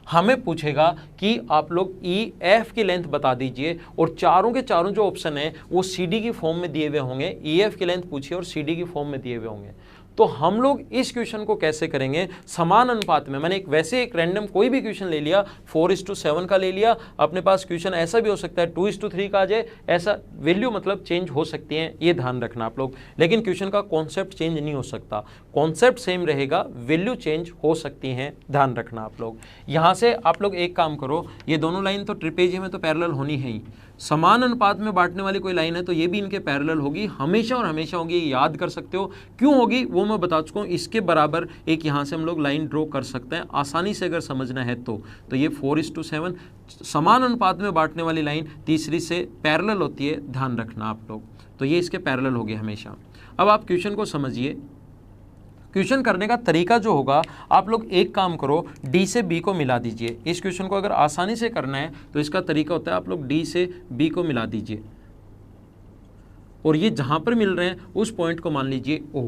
हमें पूछेगा कि आप लोग ई एफ की लेंथ बता दीजिए और चारों के चारों जो ऑप्शन है वो सी डी की फॉर्म में दिए हुए होंगे। ई एफ की लेंथ पूछिए और सी डी की फॉर्म में दिए हुए होंगे। तो हम लोग इस क्वेश्चन को कैसे करेंगे, समान अनुपात में। मैंने वैसे एक रैंडम कोई भी क्वेश्चन ले लिया, 4:7 का ले लिया। अपने पास क्वेश्चन ऐसा भी हो सकता है 2:3 का आ जाए, ऐसा वैल्यू मतलब चेंज हो सकती है, ये ध्यान रखना आप लोग। लेकिन क्वेश्चन का कॉन्सेप्ट चेंज नहीं हो सकता, कॉन्सेप्ट सेम रहेगा, वैल्यू चेंज हो सकती हैं, ध्यान रखना आप लोग। यहाँ से आप लोग एक काम करो, ये दोनों लाइन तो ट्रिपेजियम में तो पैरेलल होनी है ही, समान अनुपात में बांटने वाली कोई लाइन है तो ये भी इनके पैरेलल होगी, हमेशा और हमेशा होगी, ये याद कर सकते हो। क्यों होगी वो मैं बता चुका हूँ। इसके बराबर एक यहाँ से हम लोग लाइन ड्रॉ कर सकते हैं आसानी से अगर समझना है तो ये 4:7 समान अनुपात में बांटने वाली लाइन तीसरी से पैरेलल होती है, ध्यान रखना आप लोग। तो ये इसके पैरेलल होगी हमेशा। अब आप क्वेश्चन को समझिए। क्वेश्चन करने का तरीका जो होगा, आप लोग एक काम करो, डी से बी को मिला दीजिए। इस क्वेश्चन को अगर आसानी से करना है तो इसका तरीका होता है आप लोग डी से बी को मिला दीजिए और ये जहां पर मिल रहे हैं उस पॉइंट को मान लीजिए ओ।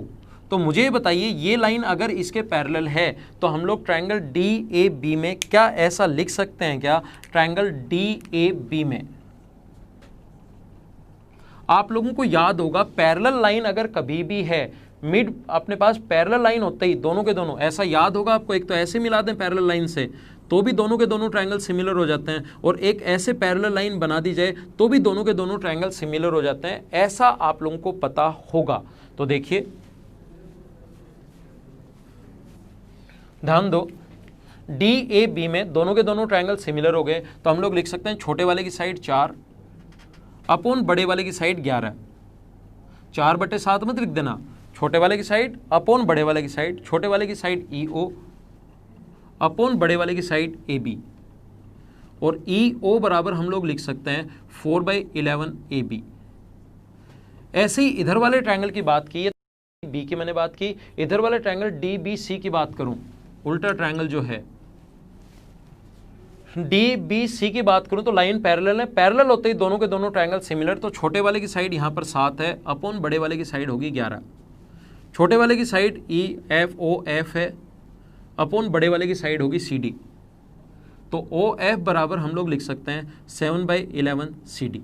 तो मुझे बताइए ये लाइन अगर इसके पैरेलल है तो हम लोग ट्रायंगल डी ए बी में क्या ऐसा लिख सकते हैं क्या, ट्रायंगल डी ए बी में आप लोगों को याद होगा पैरेलल लाइन अगर कभी भी है, मिड अपने पास पैरेलल लाइन होते ही दोनों के दोनों, ऐसा याद होगा आपको, एक तो ऐसे मिला दें पैरेलल लाइन से तो भी दोनों के दोनों ट्रायंगल सिमिलर हो जाते हैं, और एक ऐसे पैरेलल लाइन बना दी जाए तो भी दोनों के दोनों ट्रायंगल सिमिलर हो जाते हैं, ऐसा आप लोगों को पता होगा। तो देखिए ध्यान दो, डी ए बी में दोनों के दोनों ट्रायंगल सिमिलर हो गए तो हम लोग लिख सकते हैं छोटे वाले की साइड 4 अपॉन बड़े वाले की साइड 11। 4/7 मत लिख देना, छोटे वाले की साइड अपॉन बड़े वाले की साइड, छोटे वाले की साइड ई ओ अपॉन बड़े वाले की साइड ए बी, और ई ओ बराबर हम लोग लिख सकते हैं 4/11 ए बी। ऐसे ही इधर वाले ट्रायंगल की बात की, बी की मैंने बात की, इधर वाले ट्रायंगल डी बी सी की बात करूं, उल्टा ट्रायंगल जो है डी बी सी की बात करूं तो लाइन पैरेलल है, पैरेलल होते ही दोनों के दोनों ट्रायंगल सिमिलर। तो छोटे वाले की साइड यहां पर 7 है अपॉन बड़े वाले की साइड होगी 11। छोटे वाले की side E F O F है अपॉन बड़े वाले की साइड होगी सी डी। तो ओ एफ बराबर हम लोग लिख सकते हैं 7/11 सी डी।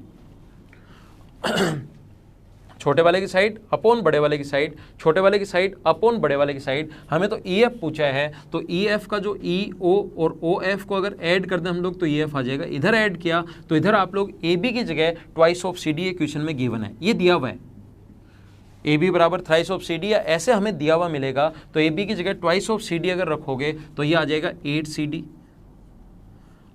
छोटे वाले की साइड अपॉन बड़े वाले की साइड, छोटे वाले की साइड अपॉन बड़े वाले की साइड। हमें तो ई एफ पूछा है तो ई एफ का जो ई ओ और ओ एफ को अगर ऐड कर दें हम लोग तो ई एफ आ जाएगा। इधर ऐड किया तो इधर आप लोग ए बी की जगह twice of C D question में गिवन है, ये दिया हुआ है ए बी बराबर थ्राइस ऑफ सी डी, या ऐसे हमें दिया हुआ मिलेगा तो ए बी की जगह ट्वाइस ऑफ सी डी अगर रखोगे तो ये आ जाएगा 8 सी डी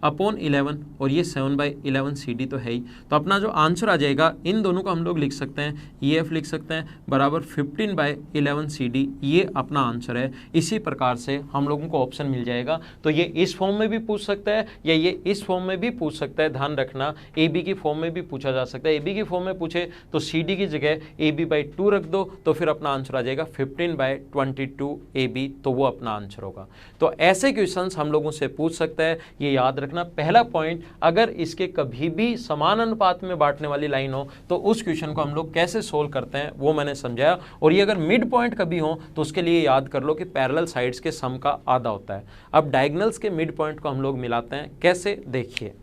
अपॉन 11, और ये 7/11 सी डी तो है ही। तो अपना जो आंसर आ जाएगा इन दोनों को हम लोग लिख सकते हैं, ई एफ लिख सकते हैं बराबर 15/11 सी डी, ये अपना आंसर है। इसी प्रकार से हम लोगों को ऑप्शन मिल जाएगा। तो ये इस फॉर्म में भी पूछ सकता है या ये इस फॉर्म में भी पूछ सकता है, ध्यान रखना। ए बी की फॉर्म में भी पूछा जा सकता है, ए बी की फॉर्म में पूछे तो सी डी की जगह ए बी बाई 2 रख दो तो फिर अपना आंसर आ जाएगा 15/22 ए बी, तो वो अपना आंसर होगा। तो ऐसे क्वेश्चन हम लोगों से पूछ सकता है, ये याद रखना। पहला पॉइंट, अगर इसके कभी भी समान अनुपात में बांटने वाली लाइन हो तो उस क्वेश्चन को हम लोग कैसे सोल्व करते हैं वो मैंने समझाया। और ये अगर मिड पॉइंट कभी हो तो उसके लिए याद कर लो कि पैरेलल साइड्स के सम का आधा होता है। अब डायगोनल्स के मिड पॉइंट को हम लोग मिलाते हैं, कैसे देखिए।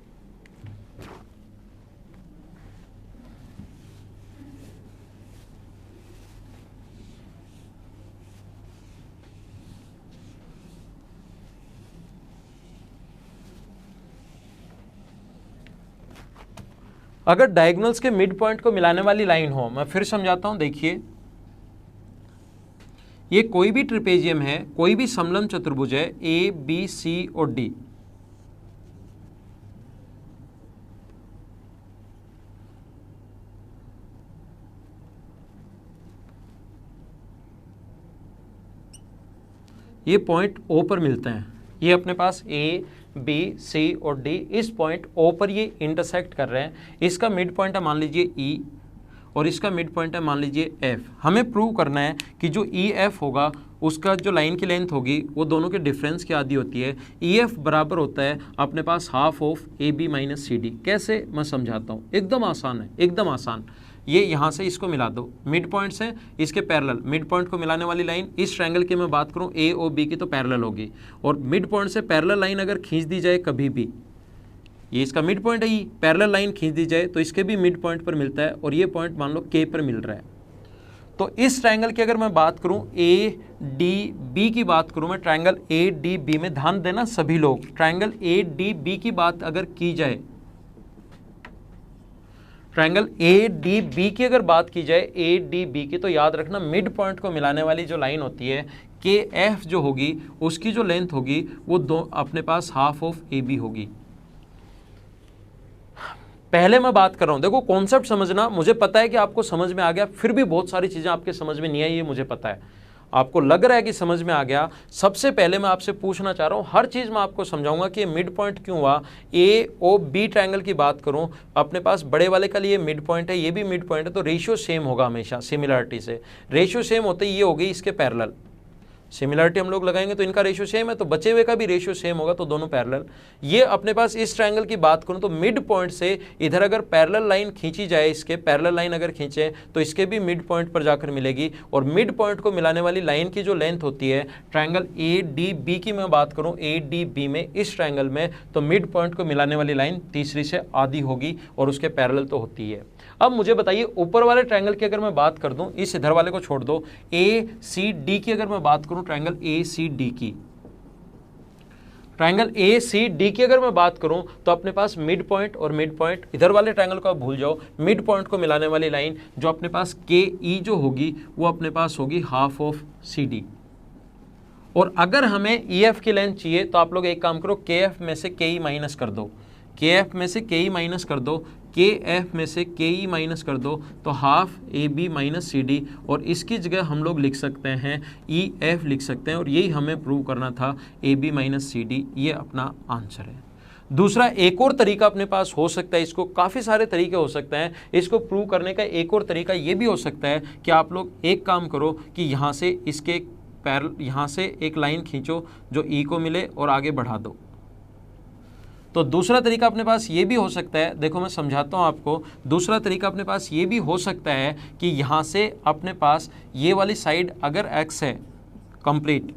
अगर डायगोनल्स के मिड पॉइंट को मिलाने वाली लाइन हो, मैं फिर समझाता हूं, देखिए ये कोई भी ट्रिपेजियम है, कोई भी समलंब चतुर्भुज है, ए बी सी और डी। ये पॉइंट ओ पर मिलते हैं, ये अपने पास ए बी सी और डी इस पॉइंट ओ पर ये इंटरसेक्ट कर रहे हैं। इसका मिड पॉइंट है मान लीजिए ई और इसका मिड पॉइंट है मान लीजिए एफ। हमें प्रूव करना है कि जो ई एफ होगा उसका जो लाइन की लेंथ होगी वो दोनों के डिफरेंस की आधी होती है। ई एफ बराबर होता है अपने पास half of A B minus C D. कैसे, मैं समझाता हूँ, एकदम आसान है, एकदम आसान। ये यहाँ से इसको मिला दो, मिड पॉइंट से इसके पैरेलल, मिड पॉइंट को मिलाने वाली लाइन इस ट्रायंगल की मैं बात करूँ ए और बी की तो पैरेलल होगी, और मिड पॉइंट से पैरेलल लाइन अगर खींच दी जाए कभी भी, ये इसका मिड पॉइंट है, ये पैरेलल लाइन खींच दी जाए तो इसके भी मिड पॉइंट पर मिलता है, और ये पॉइंट मान लो के पर मिल रहा है। तो इस ट्रायंगल की अगर मैं बात करूं ए डी बी की बात करूं मैं, ट्रायंगल ए डी बी में ध्यान देना सभी लोग, ट्रायंगल ए डी बी की बात अगर की जाए, ट्रायंगल ए डी बी की अगर बात की जाए, ए डी बी की, तो याद रखना मिड पॉइंट को मिलाने वाली जो लाइन होती है के एफ जो होगी उसकी जो लेंथ होगी वो दो अपने पास हाफ ऑफ ए बी होगी। पहले मैं बात कर रहा हूं, देखो कॉन्सेप्ट समझना, मुझे पता है कि आपको समझ में आ गया, फिर भी बहुत सारी चीजें आपके समझ में नहीं आई, ये मुझे पता है, आपको लग रहा है कि समझ में आ गया। सबसे पहले मैं आपसे पूछना चाह रहा हूं, हर चीज मैं आपको समझाऊंगा कि मिड पॉइंट क्यों हुआ। ए ओ बी ट्रायंगल की बात करूं, अपने पास बड़े वाले का लिए मिड पॉइंट है, ये भी मिड पॉइंट है, तो रेशियो सेम होगा हमेशा, सिमिलरिटी से रेशियो सेम होते ये हो गई इसके पैरेलल, सिमिलरिटी हम लोग लगाएंगे तो इनका रेशियो सेम है, तो बचे हुए का भी रेशियो सेम होगा, तो दोनों पैरेलल। ये अपने पास इस ट्रायंगल की बात करूं तो मिड पॉइंट से इधर अगर पैरेलल लाइन खींची जाए, इसके पैरेलल लाइन अगर खींचे तो इसके भी मिड पॉइंट पर जाकर मिलेगी, और मिड पॉइंट को मिलाने वाली लाइन की जो लेंथ होती है, ट्रायंगल ए डी बी की मैं बात करूं, ए डी बी में इस ट्रायंगल में, तो मिड पॉइंट को मिलाने वाली लाइन तीसरी से आधी होगी और उसके पैरेलल तो होती है। अब मुझे बताइए ऊपर वाले ट्रायंगल की अगर मैं बात कर दूं, इस इधर वाले को छोड़ दो, ए सी डी की अगर मैं बात करूं, ट्रायंगल ए सी डी की, ट्रायंगल ए सी डी की अगर मैं बात करूं तो अपने पास मिड पॉइंट और मिड पॉइंट, इधर वाले ट्रायंगल को आप भूल जाओ, मिड पॉइंट को मिलाने वाली लाइन जो अपने पास के ई जो होगी वो अपने पास होगी हाफ ऑफ सी डी। और अगर हमें ई एफ की लेंथ चाहिए तो आप लोग एक काम करो, के एफ में से के ई माइनस कर दो, के एफ में से के ई माइनस कर दो, के एफ में से के ई माइनस कर दो, तो half A B minus C D, और इसकी जगह हम लोग लिख सकते हैं ई एफ लिख सकते हैं, और यही हमें प्रूव करना था, A B minus C D, ये अपना आंसर है। दूसरा एक और तरीका अपने पास हो सकता है, इसको काफ़ी सारे तरीके हो सकते हैं, इसको प्रूव करने का एक और तरीका ये भी हो सकता है कि आप लोग एक काम करो कि यहाँ से इसके यहाँ से एक लाइन खींचो जो ई को मिले और आगे बढ़ा दो। तो दूसरा तरीका अपने पास ये भी हो सकता है, देखो मैं समझाता हूँ आपको, दूसरा तरीका अपने पास ये भी हो सकता है कि यहाँ से अपने पास ये वाली साइड अगर x है कंप्लीट,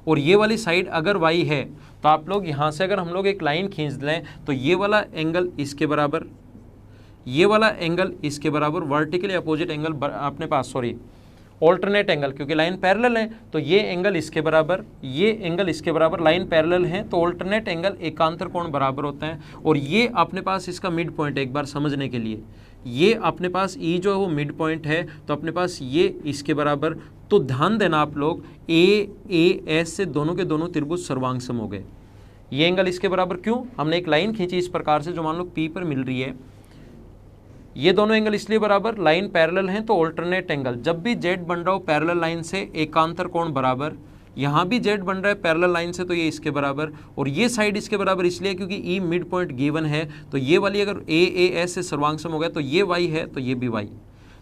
और ये वाली साइड अगर y है, तो आप लोग यहाँ से अगर हम लोग एक लाइन खींच लें तो ये वाला एंगल इसके बराबर, ये वाला एंगल इसके बराबर, वर्टिकली अपोजिट एंगल अपने पास, सॉरी ऑल्टरनेट एंगल, क्योंकि लाइन पैरेलल है तो ये एंगल इसके बराबर, ये एंगल इसके बराबर, लाइन पैरेलल है तो ऑल्टरनेट एंगल एकांतर कोण बराबर होता है, और ये अपने पास इसका मिड पॉइंट है। एक बार समझने के लिए, ये अपने पास ई जो है वो मिड पॉइंट है, तो अपने पास ये इसके बराबर, तो ध्यान देना आप लोग, ए एस से दोनों के दोनों त्रिभुज सर्वांगसम हो गए। ये एंगल इसके बराबर क्यों, हमने एक लाइन खींची इस प्रकार से जो मान लो पी पर मिल रही है, ये दोनों एंगल इसलिए बराबर, लाइन पैरेलल हैं तो ऑल्टरनेट एंगल, जब भी जेड बन रहा हो पैरेलल लाइन से एकांतर कोण बराबर, यहाँ भी जेड बन रहा है पैरेलल लाइन से तो ये इसके बराबर, और ये साइड इसके बराबर इसलिए क्योंकि ई मिड पॉइंट गिवन है, तो ये वाली अगर ए एस से सर्वांगसम हो गया तो ये वाई है तो ये भी वाई,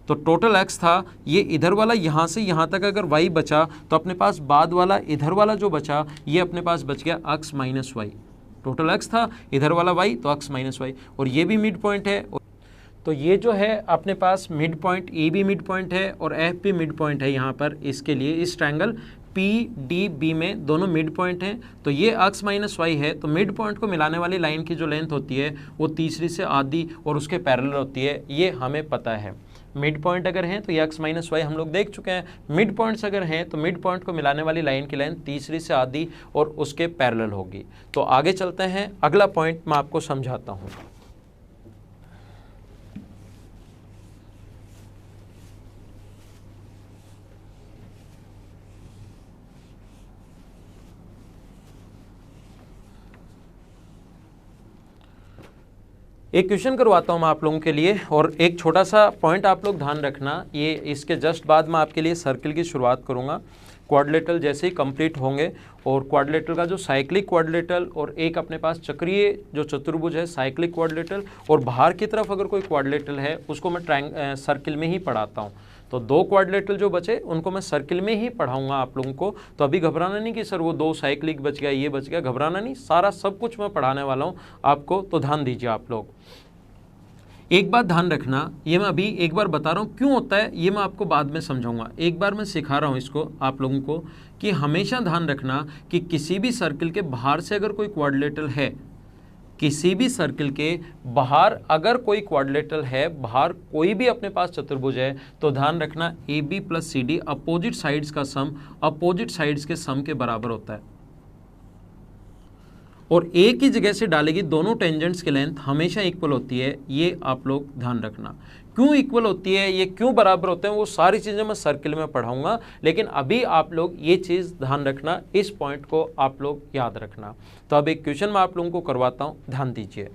तो टोटल एक्स था, ये इधर वाला यहाँ से यहाँ तक अगर वाई बचा तो अपने पास बाद वाला इधर वाला जो बचा ये अपने पास बच गया X minus Y, total X था, इधर वाला वाई तो एक्स माइनस वाई, और ये भी मिड पॉइंट है, तो ये जो है अपने पास मिड पॉइंट, ए भी मिड पॉइंट है और एफ भी मिड पॉइंट है यहाँ पर, इसके लिए इस ट्रायंगल पी डी बी में दोनों मिड पॉइंट हैं, तो ये एक्स माइनस वाई है, तो मिड पॉइंट को मिलाने वाली लाइन की जो लेंथ होती है वो तीसरी से आधी और उसके पैरेलल होती है, ये हमें पता है। मिड पॉइंट अगर हैं तो ये एक्स माइनस वाई हम लोग देख चुके हैं, मिड पॉइंट्स अगर हैं तो मिड पॉइंट को मिलाने वाली लाइन की लेंथ तीसरी से आधी और उसके पैरेलल होगी। तो आगे चलते हैं, अगला पॉइंट मैं आपको समझाता हूँ। एक क्वेश्चन करवाता हूँ मैं आप लोगों के लिए, और एक छोटा सा पॉइंट आप लोग ध्यान रखना, ये इसके जस्ट बाद मैं आपके लिए सर्किल की शुरुआत करूँगा। क्वाड्रिलेटरल जैसे ही कंप्लीट होंगे, और क्वाड्रिलेटरल का जो साइक्लिक क्वाड्रिलेटरल और एक अपने पास चक्रीय जो चतुर्भुज है साइक्लिक क्वाड्रिलेटरल, और बाहर की तरफ अगर कोई क्वाड्रिलेटरल है उसको मैं सर्किल में ही पढ़ाता हूँ। तो दो क्वाड्रिलेटरल जो बचे उनको मैं सर्किल में ही पढ़ाऊंगा आप लोगों को, तो अभी घबराना नहीं कि सर वो दो साइक्लिक बच गया ये बच गया, घबराना नहीं, सारा सब कुछ मैं पढ़ाने वाला हूँ आपको, तो ध्यान दीजिए आप लोग। एक बात ध्यान रखना, ये मैं अभी एक बार बता रहा हूँ क्यों होता है, ये मैं आपको बाद में समझाऊंगा। एक बार मैं सिखा रहा हूँ इसको आप लोगों को कि हमेशा ध्यान रखना कि किसी भी सर्किल के बाहर से अगर कोई क्वाड्रिलेटरल है, किसी भी सर्किल के बाहर अगर कोई क्वाड्रिलेटरल है, बाहर कोई भी अपने पास चतुर्भुज है, तो ध्यान रखना A B plus C D opposite sides का सम अपोजिट साइड्स के सम के बराबर होता है। और एक ही जगह से डालेगी दोनों टेंजेंट्स की लेंथ हमेशा इक्वल होती है, ये आप लोग ध्यान रखना। क्यों इक्वल होती है, ये क्यों बराबर होते हैं, वो सारी चीज़ें मैं सर्किल में पढ़ाऊंगा, लेकिन अभी आप लोग ये चीज़ ध्यान रखना, इस पॉइंट को आप लोग याद रखना। तो अब एक क्वेश्चन मैं आप लोगों को करवाता हूं, ध्यान दीजिए।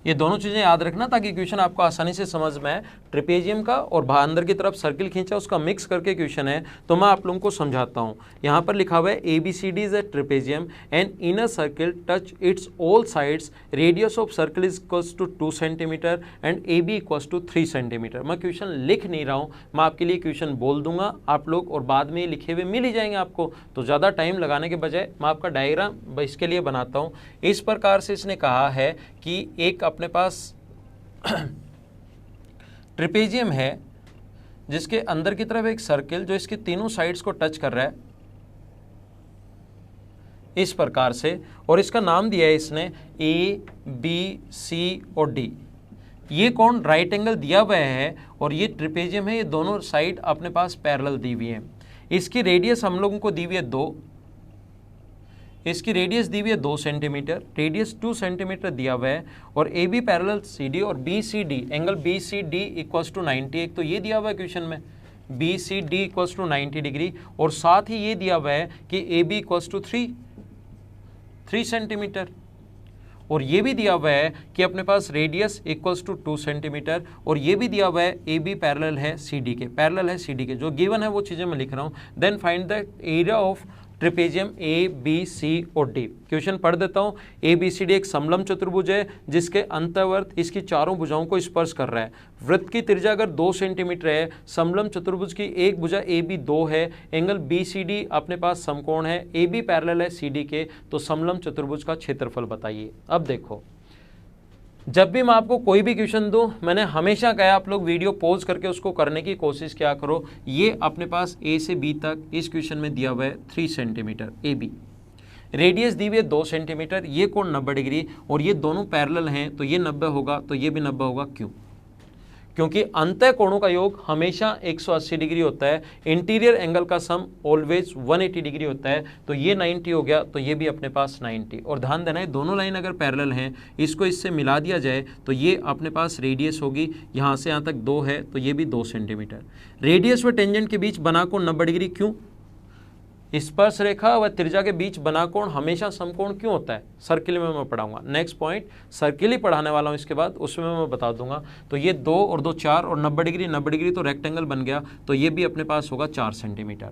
ये दोनों चीज़ें याद रखना ताकि क्वेश्चन आपको आसानी से समझ में आए। ट्रिपेजियम का और बाहर अंदर की तरफ सर्किल खींचा उसका मिक्स करके क्वेश्चन है, तो मैं आप लोगों को समझाता हूँ। यहाँ पर लिखा हुआ है ABCD is a trapezium and inner circle touch its all sides, radius of circle is equals to 2 centimetre and AB equals to 3 centimetre. मैं क्वेश्चन लिख नहीं रहा हूँ, मैं आपके लिए क्वेश्चन बोल दूंगा आप लोग, और बाद में लिखे हुए मिल ही जाएंगे आपको, तो ज़्यादा टाइम लगाने के बजाय मैं आपका डायग्राम इसके लिए बनाता हूँ। इस प्रकार से इसने कहा है कि एक अपने पास ट्रिपेजियम है जिसके अंदर की तरफ एक सर्किल जो इसकी तीनों साइड्स को टच कर रहा है इस प्रकार से, और इसका नाम दिया है इसने A, B, C और D। ये कौन राइट एंगल दिया हुआ है और ये ट्रिपेजियम है, ये दोनों साइड अपने पास पैरेलल दी हुई है। इसकी रेडियस हम लोगों को दी हुई है 2, इसकी रेडियस दी हुई है 2 सेंटीमीटर, रेडियस 2 सेंटीमीटर दिया हुआ है, और A B parallel C D और B C D angle B C D equals to 90, एक तो ये दिया हुआ है क्वेश्चन में B C D equals to 90 degree, और साथ ही ये दिया हुआ है कि A B equals to 3 centimetre, और ये भी दिया हुआ है कि अपने पास रेडियस इक्वल्स टू 2 सेंटीमीटर, और ये भी दिया हुआ है ए बी पैरेलल है सी डी के, पैरेलल है सी डी के, जो गिवन है वो चीज़ें मैं लिख रहा हूँ। Then find the area of trapezium A B C और डी। क्वेश्चन पढ़ देता हूँ। ए बी सी डी एक समलंब चतुर्भुज है जिसके अंतर्वर्त इसकी चारों भुजाओं को स्पर्श कर रहा है। वृत्त की त्रिज्या अगर 2 सेंटीमीटर है, समलंब चतुर्भुज की एक भुजा ए बी 2 है, एंगल बी सी डी अपने पास समकोण है, ए बी पैरेलल है सी डी के, तो समलंब चतुर्भुज का क्षेत्रफल बताइए। अब देखो, जब भी मैं आपको कोई भी क्वेश्चन दूं, मैंने हमेशा कहा आप लोग वीडियो पॉज करके उसको करने की कोशिश क्या करो। ये अपने पास ए से बी तक इस क्वेश्चन में दिया हुआ है 3 सेंटीमीटर ए बी, रेडियस दी हुई है 2 सेंटीमीटर, ये कोण 90 डिग्री, और ये दोनों पैरेलल हैं तो ये 90 होगा, तो ये भी 90 होगा। क्यों? क्योंकि अंतः कोणों का योग हमेशा 180 डिग्री होता है, इंटीरियर एंगल का सम ऑलवेज 180 डिग्री होता है, तो ये 90 हो गया, तो ये भी अपने पास 90। और ध्यान देना है दोनों लाइन अगर पैरेलल हैं, इसको इससे मिला दिया जाए तो ये अपने पास रेडियस होगी, यहाँ से यहाँ तक 2 है तो ये भी 2 सेंटीमीटर। रेडियस व टेंजेंट के बीच बना कोण 90 डिग्री, क्यों? स्पर्श रेखा व त्रिज्या के बीच बना कोण हमेशा समकोण क्यों होता है? सर्किल में मैं पढ़ाऊंगा। नेक्स्ट पॉइंट सर्किल ही पढ़ाने वाला हूं, इसके बाद उसमें मैं बता दूंगा। तो ये 2 और 2 4 और 90 डिग्री तो रेक्टेंगल बन गया, तो ये भी अपने पास होगा 4 सेंटीमीटर।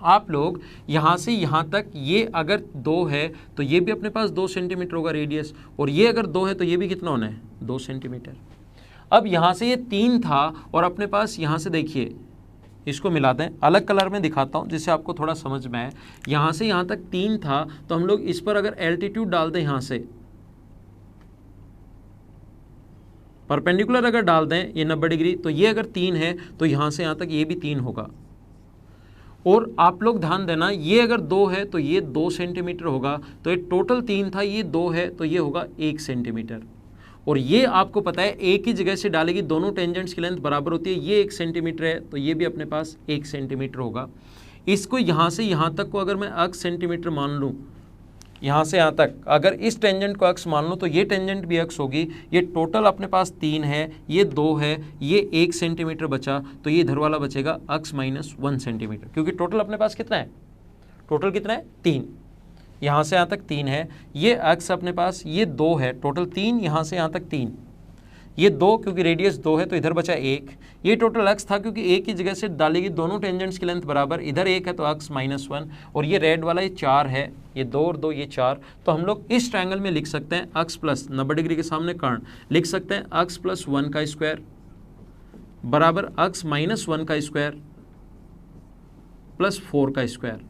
आप लोग यहाँ से यहाँ तक ये अगर 2 है तो ये भी अपने पास 2 सेंटीमीटर होगा रेडियस, और ये अगर 2 है तो ये भी कितना होना है? 2 सेंटीमीटर। अब यहाँ से ये 3 था और अपने पास यहाँ से देखिए इसको मिला दें, अलग कलर में दिखाता हूं जिससे आपको थोड़ा समझ में आए। यहां से यहां तक 3 था तो हम लोग इस पर अगर एल्टीट्यूड डाल दें, यहां से परपेंडिकुलर अगर डाल दें ये 90 डिग्री, तो ये अगर 3 है तो यहां से यहां तक ये भी 3 होगा। और आप लोग ध्यान देना, ये अगर 2 है तो ये 2 सेंटीमीटर होगा, तो ये टोटल 3 था, ये 2 है तो ये होगा 1 सेंटीमीटर। और ये आपको पता है एक ही जगह से डालेगी, दोनों टेंजेंट्स की लेंथ बराबर होती है, ये 1 सेंटीमीटर है तो ये भी अपने पास 1 सेंटीमीटर होगा। इसको यहाँ से यहाँ तक को अगर मैं अक्ष सेंटीमीटर मान लूँ, यहाँ से यहाँ तक अगर इस टेंजेंट को अक्ष मान लूँ तो ये टेंजेंट भी अक्ष होगी। ये टोटल अपने पास 3 है, ये 2 है, ये 1 सेंटीमीटर बचा, तो ये इधर वाला बचेगा अक्ष माइनस 1 सेंटीमीटर, क्योंकि टोटल अपने पास कितना है? टोटल कितना है? 3। यहाँ से यहाँ तक 3 है, ये अक्ष अपने पास ये 2 है, टोटल 3, यहाँ से यहाँ तक 3, ये 2 क्योंकि रेडियस 2 है तो इधर बचा 1। ये टोटल अक्ष था क्योंकि एक ही जगह से डालेगी, दोनों टेंजेंट्स की लेंथ बराबर, इधर 1 है तो अक्ष -1, और ये रेड वाला ये 4 है, ये 2 और 2 ये 4। तो हम लोग इस ट्रायंगल में लिख सकते हैं अक्ष प्लस 90 डिग्री के सामने कर्ण, लिख सकते हैं अक्ष प्लस 1 का स्क्वायर बराबर अक्ष -1 का स्क्वायर प्लस 4 का स्क्वायर।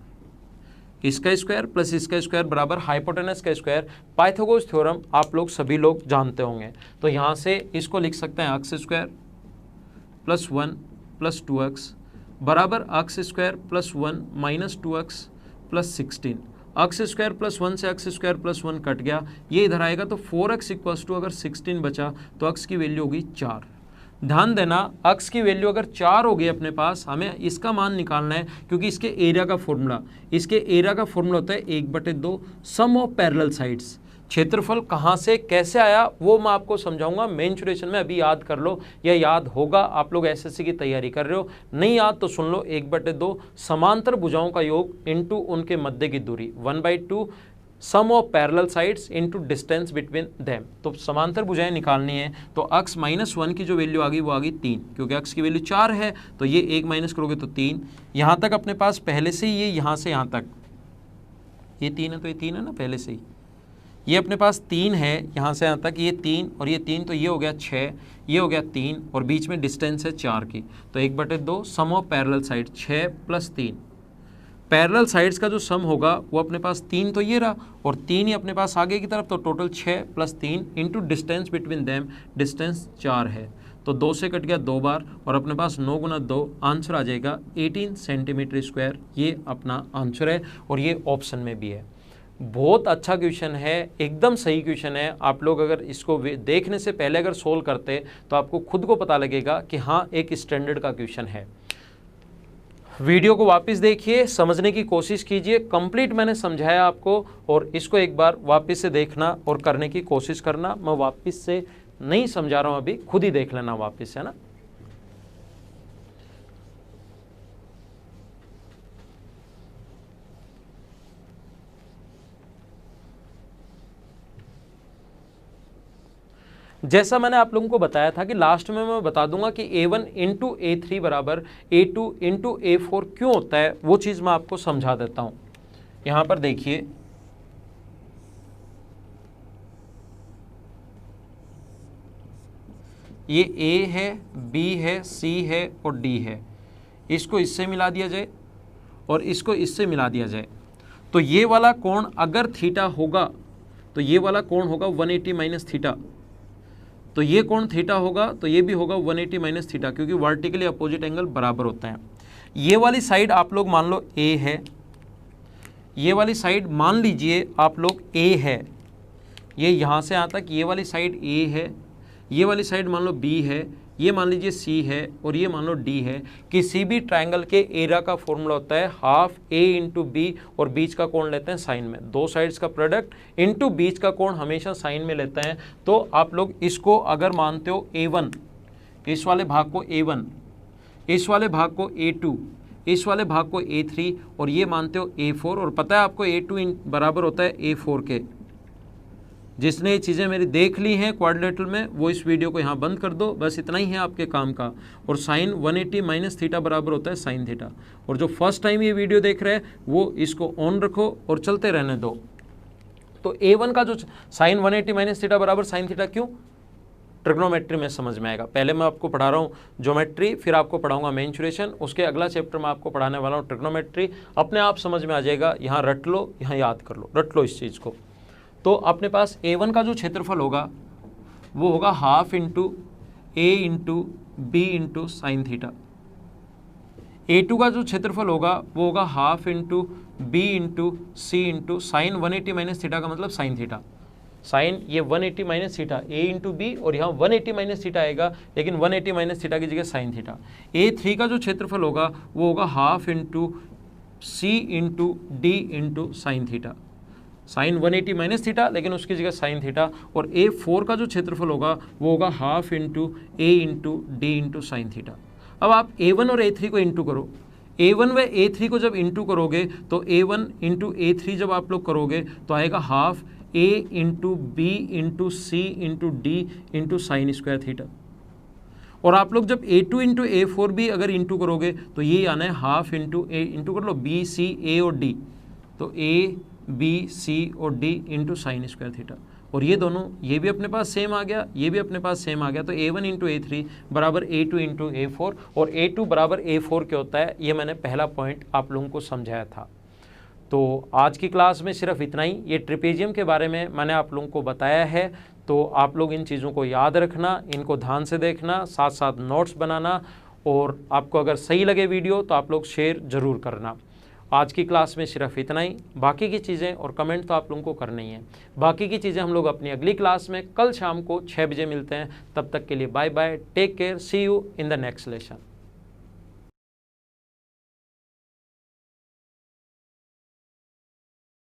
इसका स्क्वायर प्लस इसका स्क्वायर बराबर हाइपोटेनस का स्क्वायर। पाइथागोरस थ्योरम आप लोग सभी लोग जानते होंगे। तो यहाँ से इसको लिख सकते हैं x square plus 1 plus 2x बराबर x square plus 1 minus 2x plus 16। X square plus 1 से एक्स स्क्वायर प्लस 1 कट गया, ये इधर आएगा तो 4x इक्वल्स टू अगर 16 बचा तो x की वैल्यू होगी 4। ध्यान देना, x की वैल्यू अगर 4 हो गई अपने पास, हमें इसका मान निकालना है क्योंकि इसके एरिया का फॉर्मूला होता है 1/2 सम ऑफ पैरेलल साइड्स। क्षेत्रफल कहाँ से कैसे आया वो मैं आपको समझाऊंगा मेंसुरेशन में, अभी याद कर लो या याद होगा। आप लोग एसएससी की तैयारी कर रहे हो, नहीं याद तो सुन लो। 1/2 समांतर भुजाओं का योग इनटू उनके मध्य की दूरी 1/2 sum of parallel sides into distance between them. तो समांतर भुजाएं निकालनी है तो x माइनस 1 की जो वैल्यू आ गई वो आ गई 3, क्योंकि x की वैल्यू 4 है तो ये 1 माइनस करोगे तो 3। यहाँ तक अपने पास पहले से ही ये यहाँ से यहाँ तक ये 3 है तो ये 3 है ना पहले से ही, ये अपने पास 3 है यहाँ से यहाँ तक, ये 3 और ये 3 तो ये हो गया 6, ये हो गया 3 और बीच में डिस्टेंस है 4 की। तो 1/2 sum of parallel side 6 plus 3। Parallel sides का जो सम होगा वो अपने पास 3 तो ये रहा और 3 ही अपने पास आगे की तरफ, तो total 6 plus 3 into distance between them, distance 4 है तो 2 से कट गया 2 बार और अपने पास 9 गुना 2 आंसर आ जाएगा 18 सेंटीमीटर स्क्वायर। ये अपना आंसर है और ये ऑप्शन में भी है। बहुत अच्छा क्वेश्चन है, एकदम सही क्वेश्चन है। आप लोग अगर इसको देखने से पहले अगर सोल्व करते तो आपको खुद को पता लगेगा कि हाँ एक स्टैंडर्ड का क्वेश्चन है। वीडियो को वापस देखिए, समझने की कोशिश कीजिए, कंप्लीट मैंने समझाया आपको और इसको एक बार वापस से देखना और करने की कोशिश करना। मैं वापस से नहीं समझा रहा हूँ, अभी खुद ही देख लेना वापस से, है ना। जैसा मैंने आप लोगों को बताया था कि लास्ट में मैं बता दूंगा कि A1 इंटू A3 बराबर A2 इंटू A4 क्यों होता है, वो चीज़ मैं आपको समझा देता हूं। यहां पर देखिए, ये A है, B है, C है और D है। इसको इससे मिला दिया जाए और इसको इससे मिला दिया जाए तो ये वाला कोण अगर थीटा होगा तो ये वाला कोण होगा 180 माइनस थीटा। तो ये कोण थीटा होगा तो ये भी होगा 180 माइनस थीटा, क्योंकि वर्टिकली अपोजिट एंगल बराबर होता है। ये वाली साइड आप लोग मान लो A है, ये वाली साइड मान लीजिए आप लोग A है, ये यहाँ से यहाँ तक ये वाली साइड A है, ये वाली साइड मान लो B है, ये मान लीजिए C है और ये मान लो D है। किसी भी ट्रायंगल के एरिया का फॉर्मूला होता है हाफ A इंटू B और बीच का कोण लेते हैं साइन में। दो साइड्स का प्रोडक्ट इंटू बीच का कोण हमेशा साइन में लेते हैं। तो आप लोग इसको अगर मानते हो A1, इस वाले भाग को A1, इस वाले भाग को A2, इस वाले भाग को A3 और ये मानते हो A4, और पता है आपको A2 बराबर होता है A4 के। जिसने ये चीज़ें मेरी देख ली हैं क्वाड्रिलेटरल में वो इस वीडियो को यहाँ बंद कर दो, बस इतना ही है आपके काम का। और साइन 180 माइनस थीटा बराबर होता है साइन थीटा। और जो फर्स्ट टाइम ये वीडियो देख रहे हैं वो इसको ऑन रखो और चलते रहने दो। तो A1 का जो साइन 180 माइनस थीटा बराबर साइन थीटा, क्यों? ट्रिग्नोमेट्री में समझ में आएगा। पहले मैं आपको पढ़ा रहा हूँ ज्योमेट्री, फिर आपको पढ़ाऊंगा मेंसुरेशन, उसके अगला चैप्टर में आपको पढ़ाने वाला हूँ ट्रिग्नोमेट्री। अपने आप समझ में आ जाएगा, यहाँ रट लो, यहाँ याद कर लो, रट लो इस चीज़ को। तो अपने पास A1 का जो क्षेत्रफल होगा वो होगा half into A into B into sine theta. A2 का जो क्षेत्रफल होगा वो होगा half into B into C into sine 180 minus theta का मतलब साइन थीटा। साइन ये 180 minus theta A into B और यहाँ 180 माइनस थीटा आएगा, लेकिन 180 माइनस थीटा की जगह साइन थीटा। A3 का जो क्षेत्रफल होगा वो होगा half into C into D into sine theta. Sine 180 minus theta लेकिन उसकी जगह साइन थीटा। और A4 का जो क्षेत्रफल होगा वो होगा half into A into D into sine theta. अब आप A1 और A3 को इंटू करो। A1 व A3 को जब इंटू करोगे तो A1 इंटू A3 जब आप लोग करोगे तो आएगा half A into B into C into D into sine square theta. और आप लोग जब A2 इंटू A4 भी अगर इंटू करोगे तो ये आना है हाफ इंटू A इंटू कर लो B C A और D, तो A B C और D into sine square theta. और ये दोनों, ये भी अपने पास सेम आ गया, ये भी अपने पास सेम आ गया। तो A1 इंटू A3 बराबर A2 इंटू A4 और A2 बराबर A4 क्या होता है, ये मैंने पहला पॉइंट आप लोगों को समझाया था। तो आज की क्लास में सिर्फ इतना ही। ये ट्रेपेजियम के बारे में मैंने आप लोगों को बताया है, तो आप लोग इन चीज़ों को याद रखना, इनको ध्यान से देखना, साथ साथ नोट्स बनाना, और आपको अगर सही लगे वीडियो तो आप लोग शेयर ज़रूर करना। आज की क्लास में सिर्फ इतना ही। बाकी की चीज़ें और कमेंट तो आप लोगों को करना ही है। बाकी की चीज़ें हम लोग अपनी अगली क्लास में कल शाम को 6 बजे मिलते हैं। तब तक के लिए bye bye, take care, see you in the next lesson.